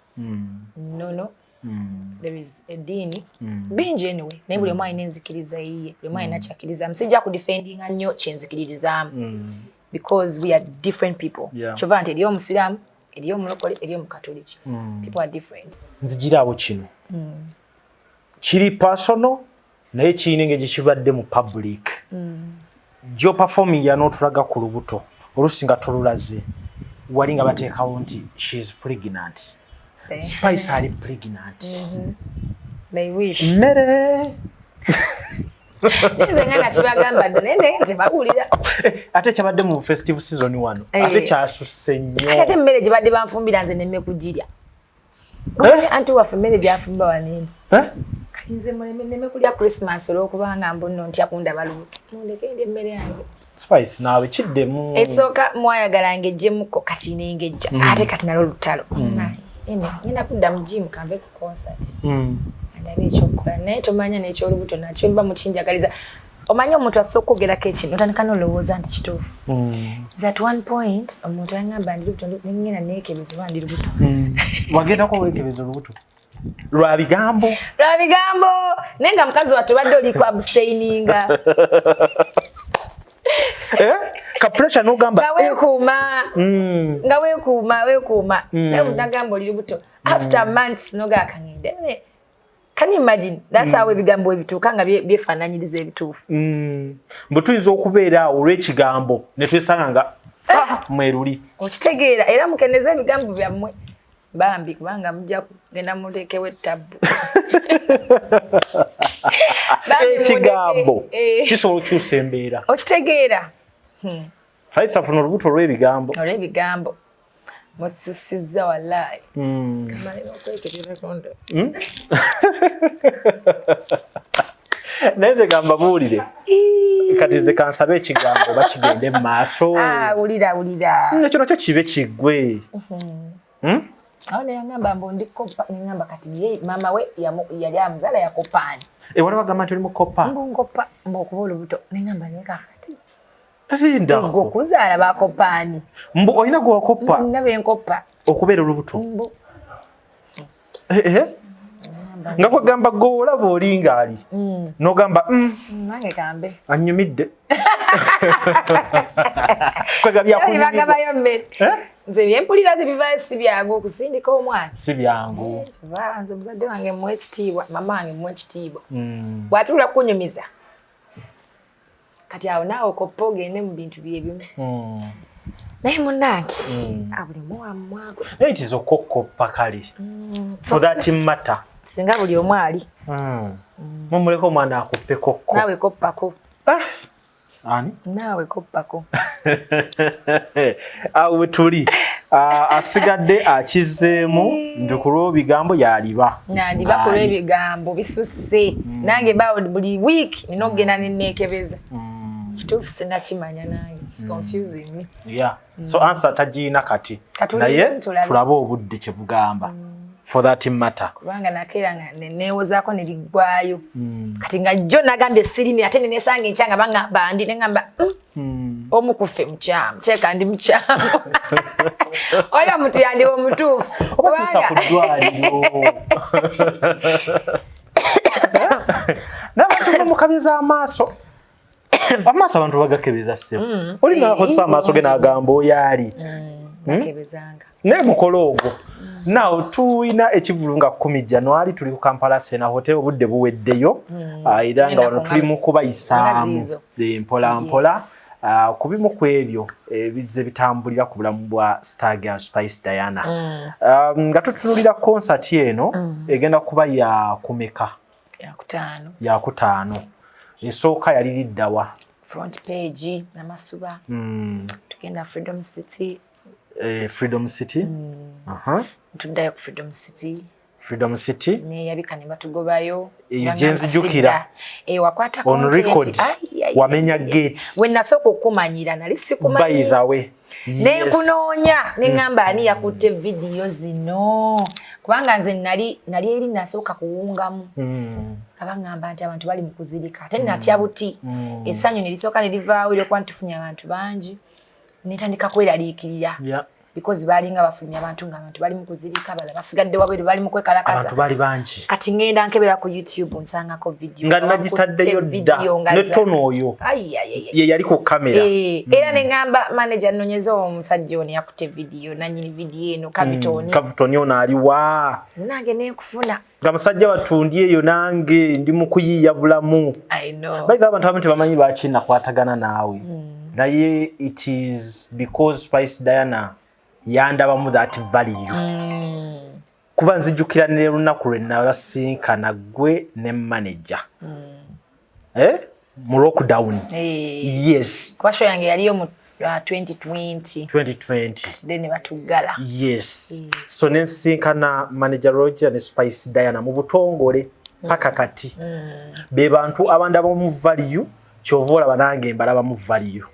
There is a dini bingi anyway naye buli omu alina enzikiriza yiye buli omu alina kyakkirizamu sijja kudefendinga nnyo kyenzikiririzaamu because we are different people. Kyova nti eriyo omusiraamu eriyo omulokole eriyo omukatoliki people are different. Nzigiraawo kino kiri personal naye kiyina engeri kibadde mu public. Gyo performing y'onootulaga ku lubuto oluusi nga tolulaze wali nga bateekawo nti she is pregnant Spice ali pregnant. They wish. Mere. Nze ngana kibagamba nende nze bagulira. Ate kyabadde mu festive season 1. Ate kyasusse nnyo. Ate mmere gibadde banfumbira nze nemme kujirya. Anti waffe mmere gyafumba wanene. Kati nze nemme kulya Christmas olw'okubanga mbuno ntya kundaba lubuto. Mundeke ndi emmere yange. Spice naawe kiddemu. Esooka mwayagala ngejjemuko kati nengejja. Ate kati nalo lutalo. Ngenda kudda mu gym kambe ku concert. Ndabe ekyokukola naye tomanya n'ekyolubuto nakyo mba mukinjagaliza. Omanya omuntu asooka okwogerako ekintu otandika n'olowooza nti kituufu. At one point omuntu yangamba ndi lubuto nengenda neekebezebwa ndi lubuto. Wagendako weekebeza olubuto? Lwa bigambo? Lwa bigambo! Naye nga mukazi wattu obadde oli ku abstaininga. Ka pressure n'ogamba nga weekuuma naye nagamba oli lubuto after months nogakangende. Can you imagine? That's how ebigambo ebituuka nga byefaananyiriza ebituufu. Mbu tuyinza okubeera olw'ekigambo ne twesanga nga mweruli. Okitegeera era mukendeze ebigambo byammwe bambi kubanga mujja kugenda muteekewo ettabu. Ekigambo kisobola okukyusa embeera. Okitegeera. Spice afuna olubuto olw'ebigambo. Olw'ebigambo. Mususizza wallahi. Kamale okwekebera konda. Neze gamba buulire. Kati nze kansabe ekigambo bakigende mu maaso. Ulira. Ekyo nakyo kibe kiggwe. Awo ne yangamba mbu ndikopa ngamba kati ye mama we yali amuzaala yakopani. Wali wagamba nti oli mukopa? Mbu ngopa mbu okuba olubuto nengamba nekakati. Ndako. Okuzaala bakopani. Mbu olina gwe wakopa? Nabe nkopa. Okubeera olubuto? Mbu. Nga kwagamba gwe olaba olinga ali. N'ogamba nange kambe. Annyumidde. Kwegabya kunyumidde. Bagabayo mmere. Nze byempulira zibivaayo si byangu okusindika omwana. Si byangu. Nze muzadde wange muwe ekitiibwa, mama wange muwe ekitiibwa. Bw'atuula kunyumiza. Kati awo naawe okoppa ogende mu bintu byebimu. Naye munnange buli muwamwago. It is okokoppa kale. For that matter. Singa buli omu ali. Mumuleko omwana akuppe kokko. Naawe koppako. Ani? Naawe koppako. Awo tuli. Asigadde akizeemu nti ku lw'ebigambo yaliba. Naliba ku lw'ebigambo bisusse. Nange bawo buli week nina okugenda nenneekebeza. Kituufu sinnakimanya nange. It's confusing me. Yeah. So answer tagiina kati. Naye tulabe obudde kye bugamba. For that matter. Kubanga nakeera neewozaako ne biggwayo. Kati nga jjo nagambye sirimi ate nenesanga enkyanga bangamba andi nengamba omu kuffe mukyamu kyeka ndi mukyamu. Oyo omuntu yandiba omutuufu. Oba tuusa ku ddwaliro. N'abantu bamukabeza amaaso. Amaaso abantu bagakebeza ssebo. Olina akozesa amaaso ge n'agamba oyo ali. Bakebezanga. Naye mukolo ogwo. Now tuyina ekivulu nga 10 January tuli ku Kampala Sena Hotel obudde buweddeyo. Era nga wano tuli mu kubayisaamu mpola. Kubimu ku ebyo bizze bitambulira ku bulamu bwa Star Girl Spice Diana. Nga tutunulira concert eno egenda kuba ya kumeka. Ya kutaano. Esooka yali liddawa. Front page namasuba. Tugenda Freedom City. Freedom City. Tuddayo ku Freedom City. Ne yabika ne batugobayo. Yenzijukira. Wakwata on record. Wamenya gate. When nasoko okumanyira nali sikumanyira. By the way. Ne kunoonya nengamba ani yakutte video zino. Kubanga nze nali eri nasooka kuwungamu. Abangamba nti abantu bali mu kuzirika. Ate natya buti. Essanyu ne lisooka ne livaawo era kwantufunya abantu bangi. Netandika kweraliikirira. Yeah. Because balinga bafulumya abantu nga abantu bali mu kuzirika bala basigadde wabweru bali mu kwekalakaza. Abantu bali bangi. Kati ngenda nkebera ku YouTube nsangako video. Nga nagitaddeyo dda. Ne tono oyo. Ye yali ku kamera. Era ne ngamba manager nonyeza omusajja ono yakutte video nanyini video eno Cavton ono aliwa. Nange ne kufuna. Nga musajja batundye eyo nange ndi mu kuyiya bulamu. I know. By the way abantu bamanyi bakina kwatagana naawe. Naye it is because Spice Diana yandabamu that value. kuba nzijukira ne lunaku lwe nabasinkana gwe ne manager mu lockdown. Yes, kwa show yange yaliyo mu 2020 then batugala. Yes. So nensinkana manager Roger ne Spice Diana mu butongole paka kati be bantu abanda bo mu value kyovola banange mbalaba mu value.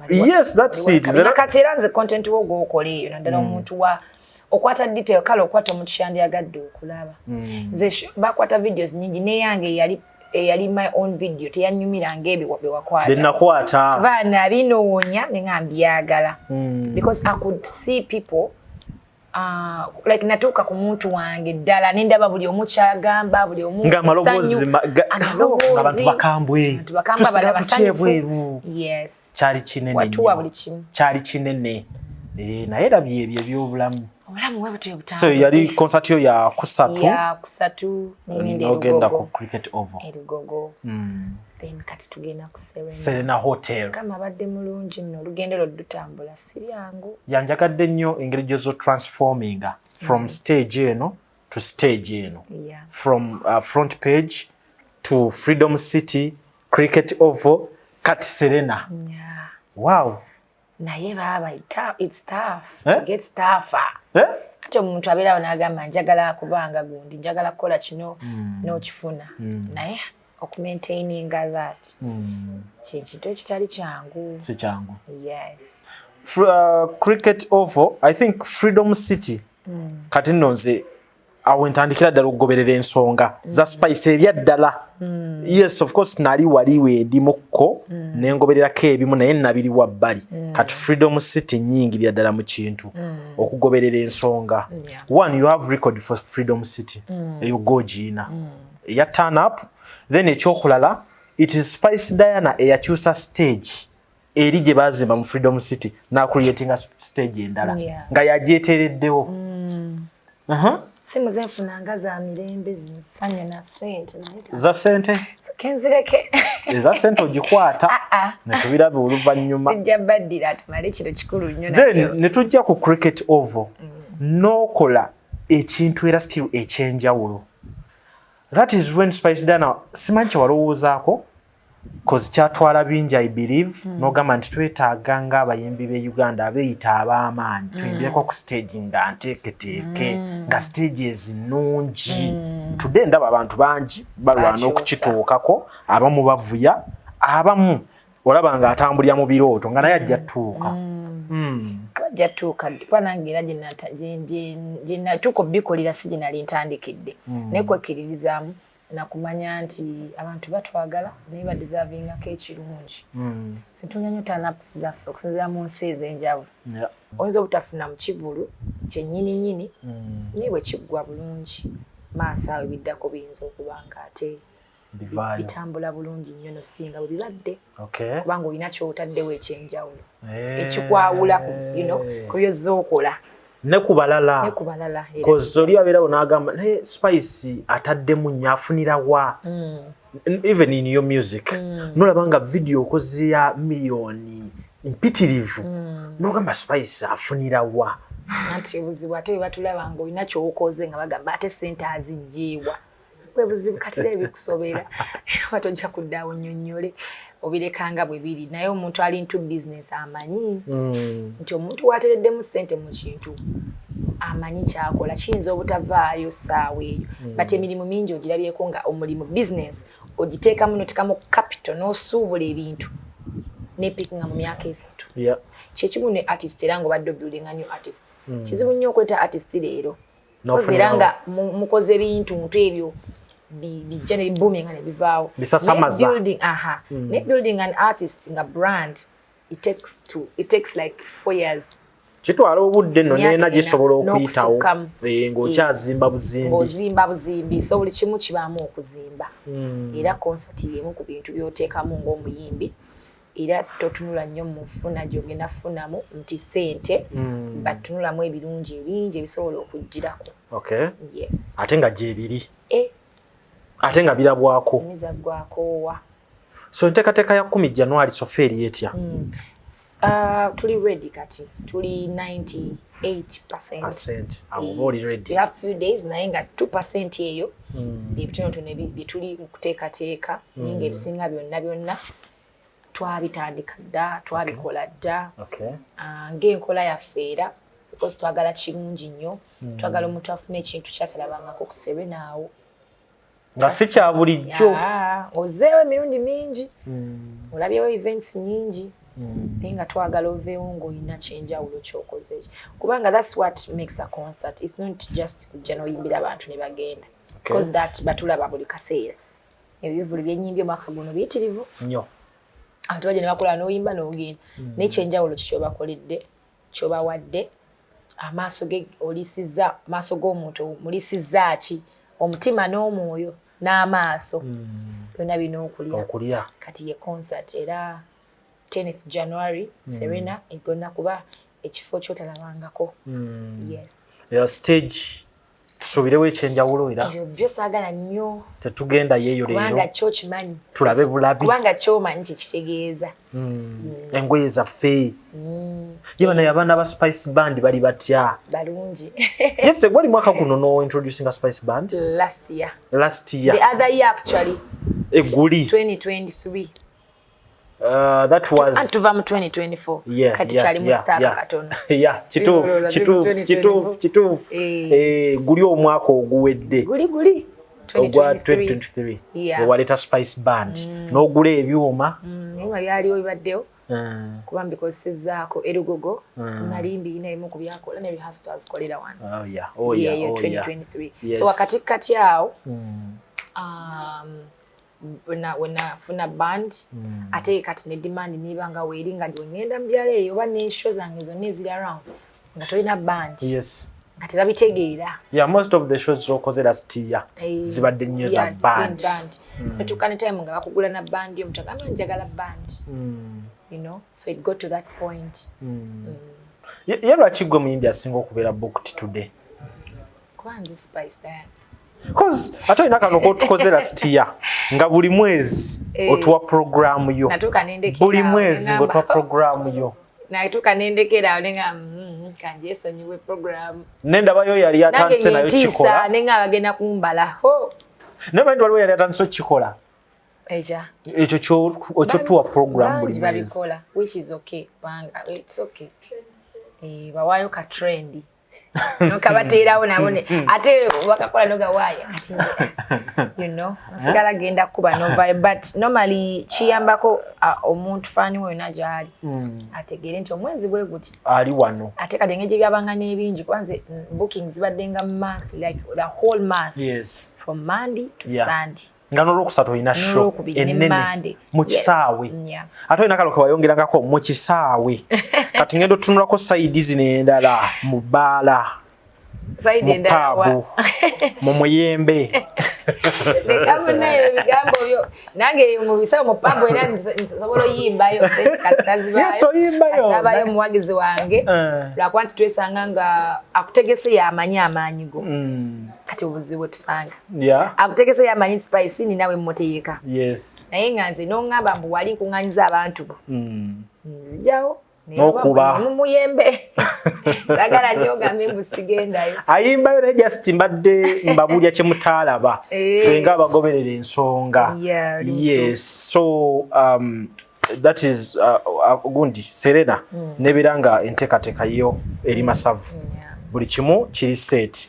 Yes, that's it. Nakatira nze content wo go okole ndala omuntu wa okwata detail kale okwata omuntu shandi agadde okulaba. Nze bakwata videos nyingi ne yange yali my own video teyanyumira ngebe wabe wakwata. Denakwata. Bana binoonya nengambyagala. Because I could see people like natuka ku muntu wange ddala nendaba buli omukyagamba buli omuntu nga malobozi abantu bakambwe bala basanywe. Yes, kyali kinene watuwa buli kimu kyali kinene naye labye by'obulamu obulamu webutu ebutamu. So yali concert yo ya kusatu n'engende ogenda ku cricket oval Erugogo. Then kati tugenda ku Serena Hotel. Kama badde mulungi nno olugendo lwo dutambula siryangu. Yanjagadde nnyo engeri gyezo transforming from stage eno to stage eno. From front page to Freedom City, Cricket Oval, kati Serena. Wow. Naye baba it's tough. It gets tougher. Ate omuntu abeera n'agamba njagala kubanga gundi njagala kukola kino n'okifuna. Naye okumaintaininga that kintu ekitali kyangu. Si kyangu. Yes. Cricket Oval, I think Freedom City kati nonze awo ntandikira ddala okugoberera ensonga za Spice ebyaddala. Yes, of course nali waliwe edimukko nengobererako ebimu naye nabiri wabbali. Kati Freedom City nyingi byaddala mu kintu okugoberera ensonga. One, you have record for Freedom City. You go Gina. Ya turn up. Then ekyokulala, it is Spice Diana eyakyusa stage eri gye bazimba mu Freedom City na creating stage endala nga yagyetereddewo. Simu zenfunanga za mirembe zinsanya na sente za sente kenzireke za sente ogikwata netubirabe oluvannyuma ejja baddira atumale kiro kikulu nnyo then netujja ku Cricket Oval nokola ekintu era still ekyenjawulo. That is when Spice Diana simanchi walowoozaako cause kyatwala bingi I believe nogamba nti twetaaga ng'abayimbi b'e Uganda abeeyita ab'amaanyi tuyimbireko ku stage nga nteeketeeke nga stages nnungi. Today ndaba abantu bangi balwana okukituukako, abamu bavuya, abamu olaba nga atambulira mu birooto nga naye ajja tuuka. Ajja tuuka kuba nange era gye natuuka obbikolera si gye nali ntandikidde naye kwekkiririzaamu nakumanya nti abantu batwagala naye badeservingako ekirungi. Situnya nnyo turn-ups zaffe okusinziira mu nsi ez'enjawulo. Oyinza obutafuna mu kivulu kyennyini naye bwe kiggwa bulungi maaso awo ebiddako biyinza okuba nga ate bitambula bulungi nnyo nosinga bwe bibadde kubanga olina ky'otaddewo ekyenjawulo ekikwawula ku byozza okola ne kubalala cause oli abeerawo n'agamba naye Spice ataddemu nnyafunira wa even in your music nolaba nga video okoze ya miliyoni mpitirivu n'ogamba Spice afunira wa anti obuzibu ate batulaba nga olina ky'okoze nga bagamba ate sente azijjeewa bwe buzibu kati ebikusobera watojja kuddaawo nnyonnyole obirekanga bwe biri naye omuntu ali into business amanyi nti omuntu watereddemu ssente mu kintu amanyi kyakola kiyinza obutavaayo ssaawa eyo but emirimu mingi ogirabyeko nga omulimu business ogiteekamu n'otekamu capital n'osuubula ebintu nepikinga mu myaka 3 kyekimu ne artist era ng'obadde obuilding a new artist kizibu nnyo okweta artist leero era nga mukoze ebintu ebyo bijja ne booming and bivaawo ne building an artist nga brand it takes like 4 years kitwala obudde nno neena gisobola okuyitawo ng'okyazimba buzimbi so buli kimu kibaamu okuzimba era concert y'emu ku bintu by'oteekamu ng'omuyimbi era totunula nnyo mu nfuna gy'ogenda kufunamu nti ssente batunulamu ebirungi ebingi ebisobola okugirako. Yes. Ate nga gyebiri ate nga birabwako emiza gwakoowa so enteekateeka ya 10 January sofeeri etya Tuli ready kati. Tuli 98%. Abo oli ready. We have few days naye nga 2% eyo. Ebitonotono bituli kuteekateeka ninga ebisinga byonna twabitandika dda twabikola dda. Ng'enkola yaffe era because twagala kirungi nnyo twagala omuntu afune ekintu kyatalabangako ku Serena awo. Nga si kya bulijjo. Ozeewo emirundi mingi olabyewo events nyingi naye nga twagala oveewo ng'olina kyenjawulo kyokoze kubanga that's what makes a concert. It's not just kujja n'oyimbira abantu ne bagenda because that batulaba buli kaseera ebivulu byenyimbye omwaka guno biyitirivu nnyo abantu bajja ne bakola n'oyimba n'ogenda naye kyenjawulo kikyobakoledde kyobawadde amaaso ge olisiza amaaso g'omuntu mulisizza ki omutima n'omwoyo n'amaaso byonna bina okulya kati ye concert era 10th January Serena egonna kuba ekifo kyotalabangako. Yes. Stage tusubirewo ekyenjawulo era ebyo byo saagala nnyo tetugenda yeeyo leero kubanga kyokimanyi tulabe bulabi kubanga kyomanyi kikitegeeza engoye zaffe yeba naye abaana ba Spice Band bali batya balungi. Yes, tegwali mwaka guno no introducing a Spice Band last year the other year actually eguli 2023 that was antuva mu 2024 kati kyali mustaka katono kituufu guli omwaka oguwedde guli ogwa 2023 ewaleeta Spice Band n'ogula ebyuma naye byaliwo bibaddewo kuba mbikozesezzaako erugogo nalimbi ina ku byakola ne rehearsal twazikolera wano 2023 so wakati kati awo when funa band ate kati ne demand nibanga weringa ngenda mbyala eyo oba ne show zange zonna eziri around nga tolina band nga tebabitegeera most of the shows zokoze last year zibadde nnyo za band netukane time nga bakugula na band yo mutagamba njagala band you know, so it got to that point. Lwaki gwe muyimbi asinga okubeera booked today? Kwanza Spice Diana. Because ate olina kano kotukoze last year nga buli mwezi otuwa programu yo. Natuka nendekera. Buli mwezi otuwa programu yo. Natuka nendekera olenga kanje esonyiwe programu. Nendabayo yali yatandise nayo kikola. Nenga bagenda kumbala. Ho. Nemanyi waliwo yali yatandise kikola. Ekyo tuwa program buli mwezi. Which is okay. Banga, it's okay. Bawayo ka trendy. Nokabateerawo nabone ate wakakola noga waya you know sigala genda kuba no vibe but normally kiyambako omuntu fani we najali ategere nti omwezi bwe guti ali wano ate kadengeje byabanga nebingi kwanza bookings badenga month like the whole month from Monday to Sunday ngano lokusatu ina show enene mu kisaawe ate ina kaloke wayongerangako mu kisaawe kati ngendo tunulako side zinendala mu bala side endala mu muyembe nekamuna ebigambo byo nange mu bisaawe mu pambo era nsobola yimbayo kastazibayo abayo muwagizi wange lwakwanti twesanga nga akutegese yamanyi amanyigo kati obuzibu tusanga akutegese yamanyi Spice ni nawe mmoteeka naye nga nze n'ongamba mbu wali nkuŋŋanyiza abantu bo nzijawo n'okuba muyembe sagala nnyo gambe mbu sigendayo ayimbayo naye just mbadde mbabulya kye mutaalaba fenga abagoberera ensonga so that is gundi Serena nebiranga enteekateeka yo eri masavu buli kimu kiri set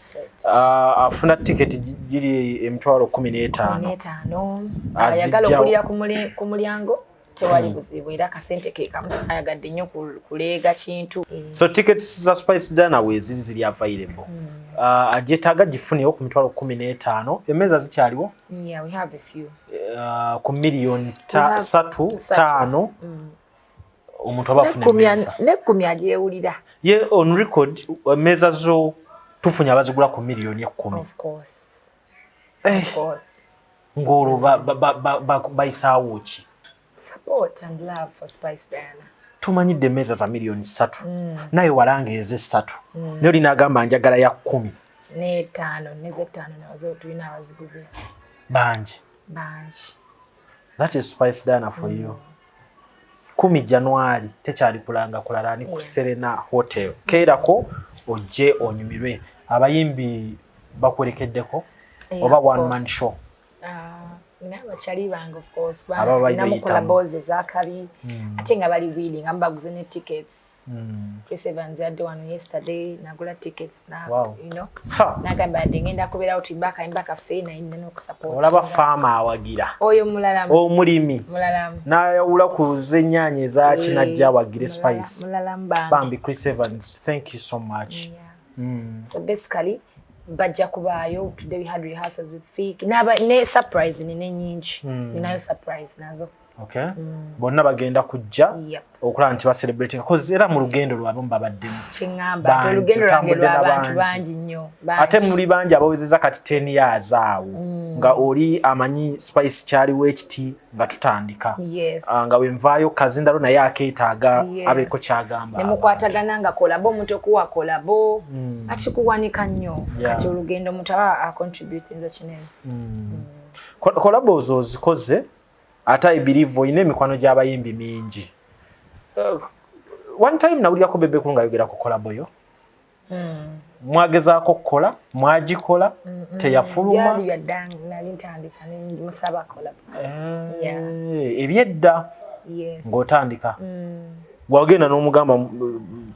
afuna ticket giri emitwalo 15 ayagala okulira ku mulyango tewali buzibu era kasente ke kamusayagadde nnyo kuleega kintu so tickets za Spice Diana wezi ziri available ajetaga gifuneyo ku mitwalo 15 emeza zikyaliwo we have a few ku million 3.5 omuntu abafuna ne 10 ajeewulira on record emeza zo tufunye abazigula ku million 10 of course ngolo baisaawo ki support and love for Spice Diana. Tumanyidde emmeeza za million 3 naye walangeeze 3 naye linagamba njagala ya 10 ne 5 neze 5 nazo tulina abaziguze banji. That is Spice Diana for you. 10 January tekyali kulanga kulala ni ku Serena Hotel keerako ojje onyumirwe abayimbi bakulekeddeko oba one man show n'abakyali bange of course namukola boze zakabi ate nga bali willing nga mbaguze ne tickets Chris Evanz yadde wano yesterday nagula tickets na you know nagamba ngenda kubeera utibaka imbaka fee na ine n'okusupport olaba farmer awagira oyo mulala omulimi mulala nayawula ku zennyanya ezaki najja awagire spice mulala bambi Chris Evanz thank you so much so basically bajja kubaayo today we had rehearsals with Fik naba ne surprise ni nyingi ninayo surprise nazo okay bonna bagenda kujja okulaba nti ba celebrate because era mu lugendo lwabo mbabaddemu kingamba to lugendo lwange lw'abantu bangi nnyo ate muli bangi abawezeza kati 10 years awo nga oli amanyi spice kyali wekiti nga tutandika nga wenvaayo kazindalo naye akeetaaga abeko kyagamba ne mukwatagana nga kolabo omuntu okuwa kolabo ati kuwanika nnyo kati olugendo omuntu aba contribute nza kinene kolabo zo zikoze ate I believe oyina emikwano gy'abayimbi mingi one time nawulirako Bebe Cool nga yogera ku kolabo yo mwagezaako kukola mwagikola teyafuluma yali yaddanga nali ntandika musaba kolabo ebyedda ng'otandika wagenda n'omugamba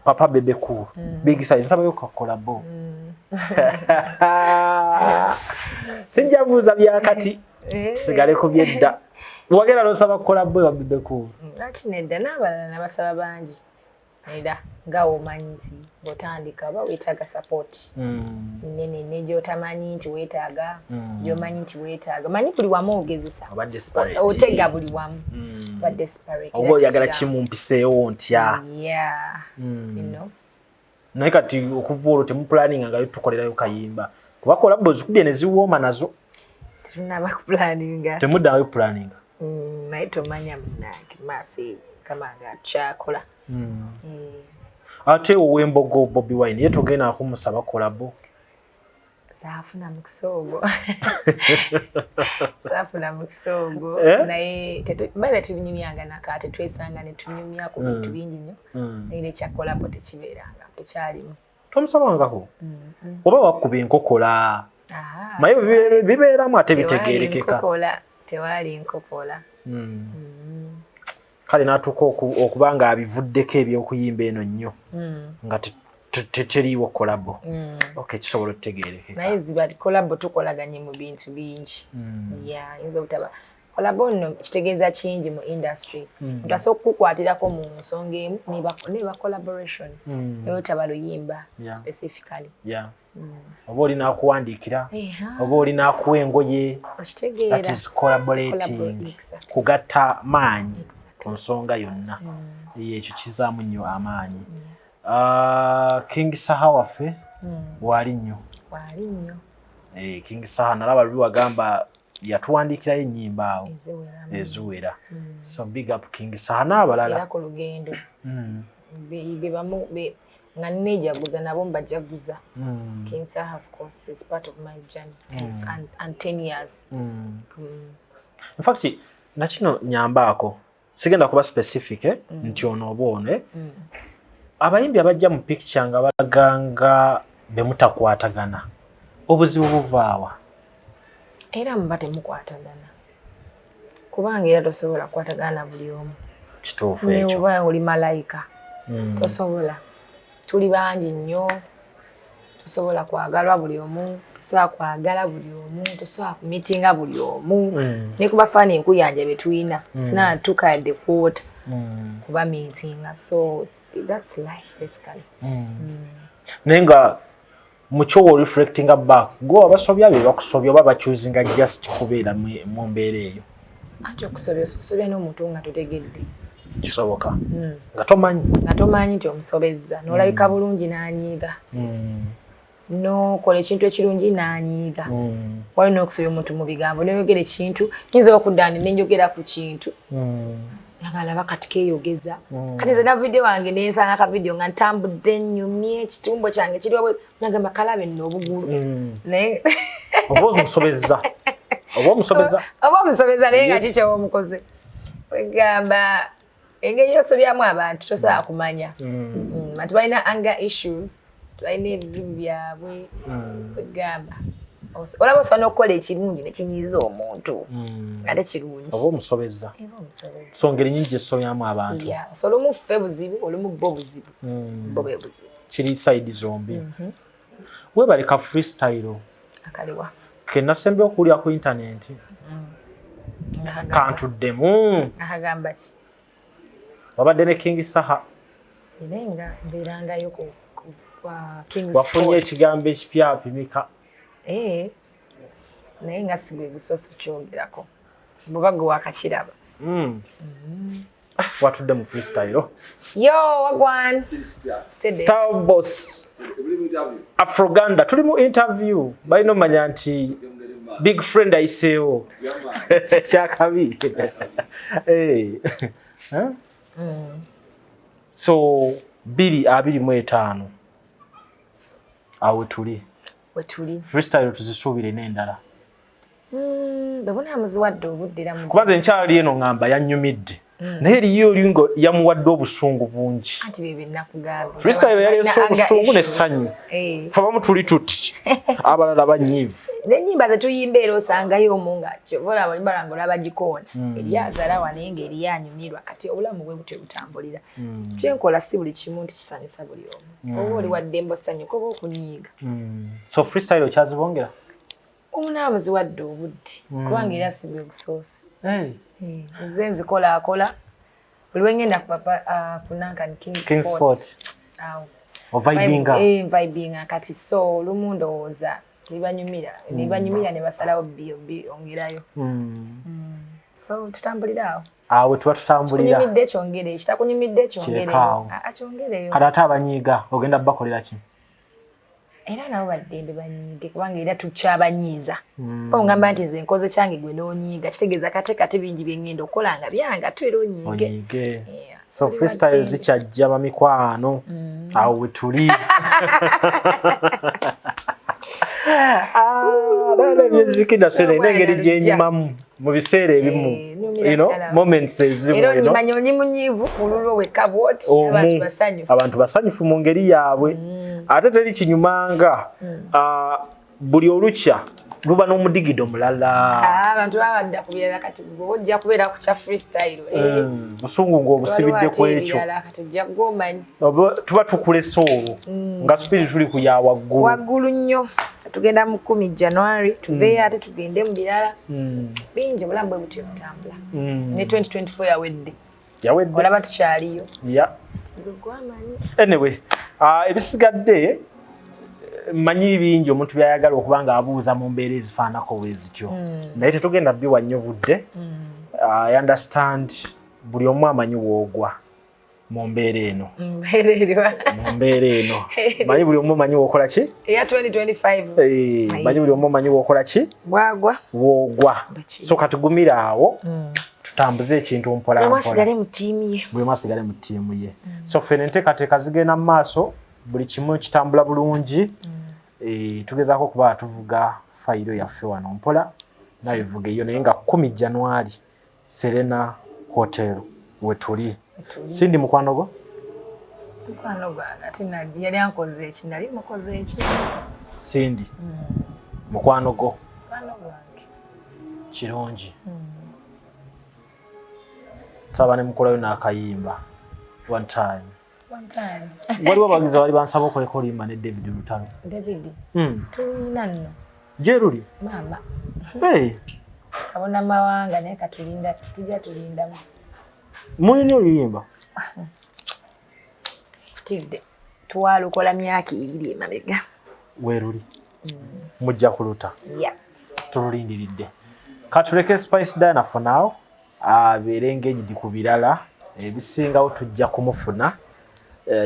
papa Bebe Cool big size nsabayo kolabo sinja buuza byakati sigaleko byedda wagera losaba kolabo ya Bebe Cool lati nedda n'abalala nabasaba bangi era ngawo omanyizi botandika ba wetaaga support nene nejo tamanyi nti wetaaga yomanyi nti wetaaga manyi buli wamu ogezesa otega buli wamu ba desperate obo yagala kimumpiseewo ntya you know naye kati okuvuolo temu planning nga tukolerayo kayimba kuba kolabo zikubye ne ziwooma nazo tunaba ku planning temuddayo planning naye tomanya munange masi kama nga kyakola ate owembogo Bobby Wine ye togenda kumusaba kolabo safuna mukisogo naye bale tubinyumyanga nakate twesanga ne tunyumya ku bintu bingi nnyo naye kyakolabo tekibeeranga tekyalimu tomusabangako oba wakuba enkokola maye bibeeramu ate bitegeerekeka tewali nkokola kale natuuka okubanga abivuddeko ebyokuyimba eno nnyo nga teriiwo kolabo kisobola otutegeerekeka naye ziba kolabo tukolaganye mu bintu bingi yinza obutaba kolabo nno kitegeeza kingi mu industry omuntu asobola okukukwatirako mu nsonga emu neba collaboration naye otaba luyimba specifically oba olina akuwandiikira oba olina akuwa engoye that is collaborating kugatta maanyi ku nsonga yonna ekyo kizaamu nnyo amaanyi King Saha waffe wali nnyo King Saha nalaba luli wagamba yatuwandiikirayo ennyimba awo eziwera so big up King Saha n'abalala era ku lugendo nga nejaguza nabo mbajaguza King Saha of course is part of my journey and 10 years in fact nakino nyambaako sigenda kuba specific nti ono oboone abayimbi abajja mu picture nga baganga bemutakwatagana obuzibu buvaawa era mba temukwatagana kubanga era tosobola kwatagana buli omu kituufu ekyo oba oli malayika tosobola tuli bangi nnyo tosobola kwagalwa buli omu tosobola kwagala buli omu tosobola kumitinga buli omu ne kuba fani enkuyanja betuyina sina tukadde kwota kuba meetinga so that's life basically nenga mucho reflecting back go abasobya be bakusobya baba choosing just kubeera mu mbeera eyo ate okusobya n'omuntu nga totegedde kisoboka nga tomanyi nti omusobezza n'olabika bulungi n'anyiiga n'okola ekintu ekirungi n'anyiiga walina okusobya omuntu mu bigambo n'oyogera ekintu nyinza okuddaani nenjogera ku kintu yagalaba kati keeyogeza kati nze na video wange nensanga akavidiyo nga ntambudde nnyumye ekitumbo kyange kiriwa nagamba kalabe nno obugulu naye oba omusobeza naye nga kikyoba omukoze wegamba engeri yosobyamu abantu tosobola kumanya abantu balina anger issues balina ebizibu byabwe kwegamba olaba osobola n'okukola ekirungi nekinyiiza omuntu ate kirungi oba omusobeza so ngeri nyingi esobyamu abantu so olumu ffe buzibu olumu bo buzibu bo bwe buzibu kiri side zombi webaleka freestyle akaliwa kenasembe okuwulira ku internet kantuddemu akagamba ki wabadde ne King Saha nenga mbeerangayo ku King's wafunye ekigambo ekipya apimika naye nga sigwe gusoso kyogerako buba gwe wakakiraba watudde mu freestyle yo wagwan Star Boss Afroganda tuli mu interview balina omanya nti big friend ayiseewo kyakabi so 225 awo tuli freestyle tuzisuubire n'endala ndabona muziwadde obuddiramu kubaza enkyali eno ngamba yannyumidde naye eriyo olingo yamuwadde obusungu bungi anti bebe nakugamba freestyle yaleese obusungu n'essanyu fe abamu tuli tuti abalala banyiivu n'ennyimba zetuyimba era osangayo omunga kyobola abalimba lwange olaba gikoona eryazalawa naye ng'eri yanyumirwa kati obulamu bwe butyo butambulira kyenkola si buli kimu nti kisanyusa buli omu oba oli waddemba osanyuka oba okunyiiga so freestyle okyazibongera omunaamu ziwadde obudde kubanga era si bwe gusoose nze nzikolaakola buli wengenda kunankani King's Sport vibinga kati so olumu ndowooza nebanyumira ne basalawo ongerayo so tutambulira awo tuba tutambulira kunyumidde kyongere ekitakunyumidde kyongereyo kati ate abanyiiga ogenda bakolera ki era nabo baddembe banyiige kubanga era tukyabanyiiza ongamba nti nze nkoze kyange gwe n'onyiiga kitegeeza kate bingi byengenda okukola nga byanga twera onyiige so freestyle zikyajja bamikwano awo we tuli engeri gyenyumamu mu biseera ebimu moments ezimu abantu basanyufu mu ngeri yaabwe ate teri kinyumanga buli olukya luba n'omudigido mulala abantu babadda ku birala kati ojja kubeera ku kya freestyle busungu ng'obusibidde ku ekyo tuba tukulesa olwo nga supiri tuli ku ya waggulu nnyo tugenda mu 10 January tuveeyo ate tugende mu birala bingi obulamu bwe butyo butambula ne 2024 yawedde olaba tukyaliyo anyway ebisigadde manyi bingi omuntu byayagala okubanga abuuza mu mbeera ezifaanako bwe zityo naye tetugenda biwa nnyo budde I understand buli omu amanyi woogwa mu mbeera eno manyi buli omu manyi wookola ki eya 2025 manyi buli omu manyi wookola ki woogwa so katugumira awo tutambuze ekintu mpola buli omu asigale mu ttiimu ye so fene enteekateeka zigenda mu maaso buli kimu kitambula bulungi tugezaako okuba tuvuga fayiro yaffe wano mpola naye vuga eyo naye nga 10 January Serena Hotel we tuli sindi mukwano gwo ati yali ankoze eki nali mukoze eki sindi mukwano gwo kirungi saba ne mukolayo n'akayimba one time waliwo abagizi bali bansaba okoleka olimba ne David Lutalo tulina nno gye mama kabona mawanga naye katulinda tujja tulindamu mulina oluyimba tidde twalukola myaka 2 emabega weeruli mujja kuluta tululindiridde katuleke Spice Diana for now abeere engaged ku birala ebisingawo tujja kumufuna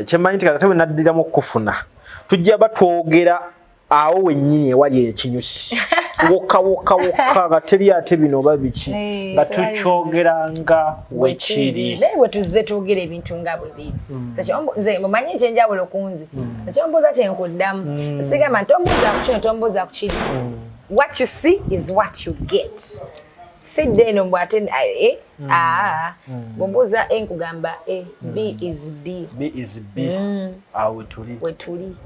kyemanyi nti kati naddiramu okufuna tujja batwogera awo wennyini ewali ekinyusi wokka nga teri ate bino oba biki nga tukyogera nga wekiri naye bwe tuzze twogera ebintu nga bwe biri nze mumanyi ekyenjawulo ku nze ekyombuuza kyenkuddamu sigamba nti tombuuza ku kino tombuuza ku kiri what you see is what you get sidde no mbwate bomboza enkugamba B is B. B is B. Awe tuli. We tuli.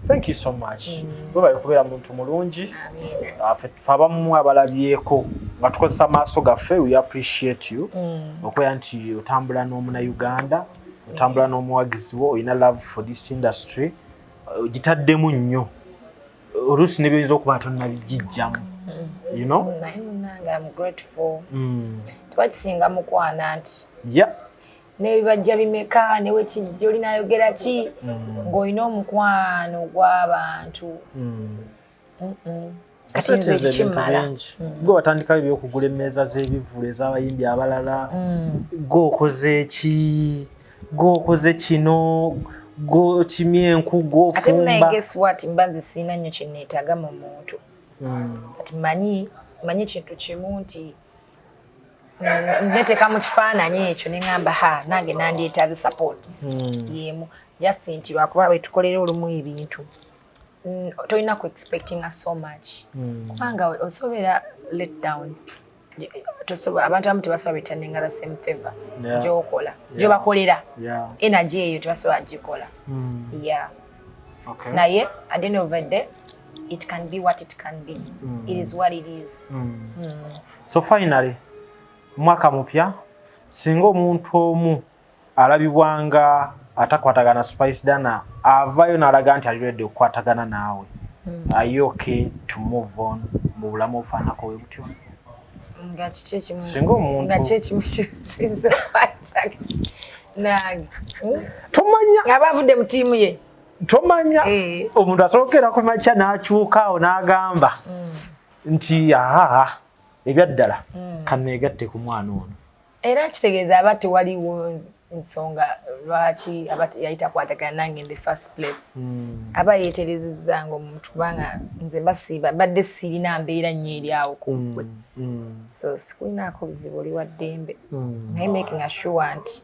Thank you so much. Bwe kubera muntu mulungi. Abamu abalabyeko nga tukozesa maaso gaffe, we appreciate you. Okwera nti otambula n'omuna Uganda, otambula n'omuwagizi wo, olina love for this industry. Gitaddemu nnyo. Oluusi ne biyinza okuba tonnabigijjamu. You know? I'm grateful. Twakisinga mukwana nti. Yeah. Ne bajja bimeka ne wekijjo linayogera ki ng'olina omukwano gw'abantu. Kati nze kimala. Gwe watandika ebyokugula emmeeza z'ebivvulu ez'abayimbi abalala. Gwe okoze ki? Gwe okoze kino? Gwe kimye enku gw'ofumba. Ate munaye guess what? Mbanze sina nnyo kye neetaaga mu muntu. Kati manyi kintu kimu nti neteeka mu kifaananyi ekyo ne ŋŋamba nange nandyetaaze support yemu just nti lwakuba bwe tukolera olumu ebintu tolina ku expecting us so much kubanga osobera let down abantu abamu tebasobola returninga the same favor gy'okola gy'obakolera energy eyo tebasobola gikola naye at the end of the day it can be what it can be. It is what it is. So finally, mwaka mupya singa omuntu omu alabibwanga atakwatagana Spice Dana avayo n'alaga nti ali ready okukwatagana naawe. Are you okay to move on mu bulamu ofaanako we butyo? Nga kiki kimu. Singa omuntu nga kiki kimu sinzo kwataga nange. Tomanya. Abavudde mu tiimu ye. Tomanya omuntu asookera ku makya n'akyukaawo n'agamba nti ebyaddala kanneegatte ku mwana ono. Era kitegeeza aba tewaliwo nsonga lwaki aba yayita kwatagana nange in the first place. Aba yeeterezezanga omuntu kubanga nze badde sirina mbeera nnyo eri awo kuggwe. So sikulinaako buzibu oli wa ddembe. Naye making sure nti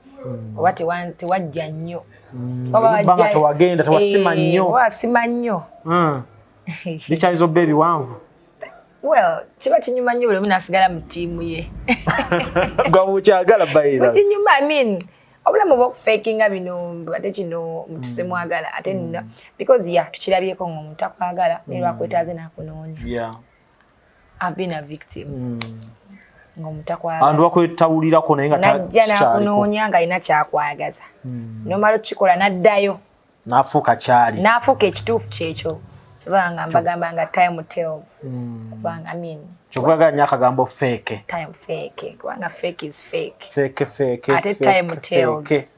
oba tewajja nnyo. Banga tewagenda tewasima nnyo. Wasima nnyo. Bikyalizo bba ebiwanvu. Well, kiba kinyuma nnyo buli omu n'asigala mu ttiimu ye. Gwa bukyagala bayira. Kinyuma, I mean, obulamu bw'okufakinga bino ate kino tusemwagala ate nina because tukirabyeko ng'omuntu takwagala ne lwakwetaaze n'akunoonya. I've been a victim. Ng'omuntu takwagala. Andu bakwetawulirako naye nga najja n'akunoonya ng'alina kyakwagaza. Nomala okukikola n'addayo. N'afuuka kyali. N'afuuka ekituufu kyekyo. Kubanga mbagamba nga time tells. Kubanga I mean. Kyovugagala nnyo akagambo fake. Time fake. Kubanga fake is fake. Fake. Ate time tells.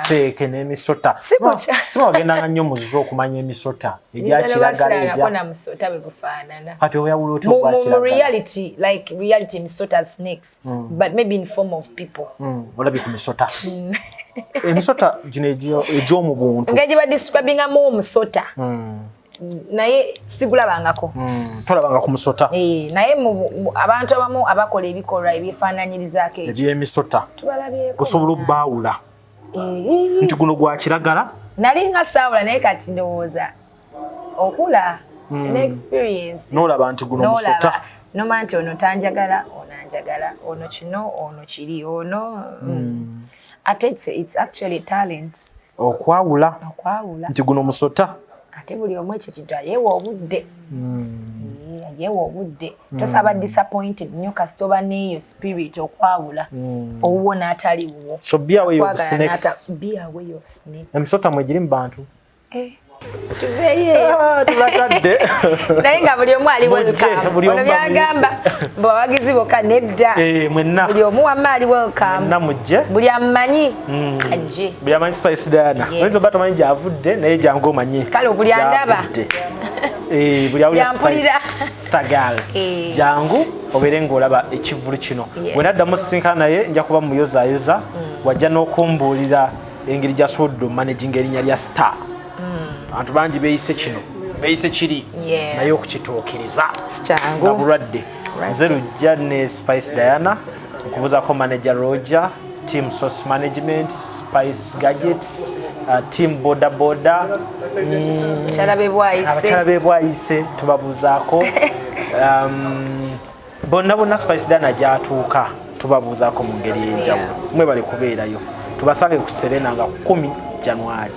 Fake n'emisota. Sima wagendanga nnyo muzizo okumanya emisota. Egya kiragala egya. Kona musota bwe gufaanana. Kati oyawula otya ogwa kiragala. Reality, like reality misota snakes. But maybe in form of people. Olabye ku misota. Emisota gino egy'omu buntu. Nga gye badescribinga mu omusota. Naye sigulabangako. Tolabanga ku musota. Naye abantu abamu abakola ebikolwa ebyefaananyirizaako ekyo. Eby'emisota. Tubalabyeko. Osobola obbaawula. Nti guno gwa kiragala. Nali nga saawula naye kati ndowooza okula n'experience. N'olaba nti guno musota. N'omanya nti ono tanjagala, ono anjagala, ono kino, ono kiri, ono. Ate it's actually talent. Okwawula. Nti guno musota. Ate buli omu ekyo kintu ayeewa obudde. Ayeewa obudde. Tosaba disappointed nnyo kasita oba n'eyo spirit okwawula. Owuwo n'ataliwo. So be away of snakes. Be away of snakes. Emisota mwegiri mu bantu. Tuveeye. Tulatadde. Naye nga buli omu ali welcome. Ono byagamba bw'abagizi bokka nedda. Mwenna. Buli omu wamma ali welcome. Mwenna mujje. Buli amumanyi ajje. Buli amanyi Spice Dana. Oyinza oba tomanyi gy'avudde naye jangu omanyi. Kale buli andaba. Buli awulira Spice Tagal. Jangu obeere ng'olaba ekivulu kino. Bwe naddamu sisinkana naye nja kuba muyozaayoza wajja n'okumbuulira engeri gy'asobodde omanaging erinnya lya Star. Abantu bangi beeyise kino beeyise kiri naye okukituukiriza nga bulwadde. Nze Lujja ne Spice Diana nkubuzaako manager Roger, team source management, Spice gadgets, team boda Abakyala b'e Bwayise tubabuzaako bonna Spice Dana gyatuuka tubabuuzaako mu ngeri ey'enjawulo mwe bali kubeerayo tubasange ku Serena nga 10 January.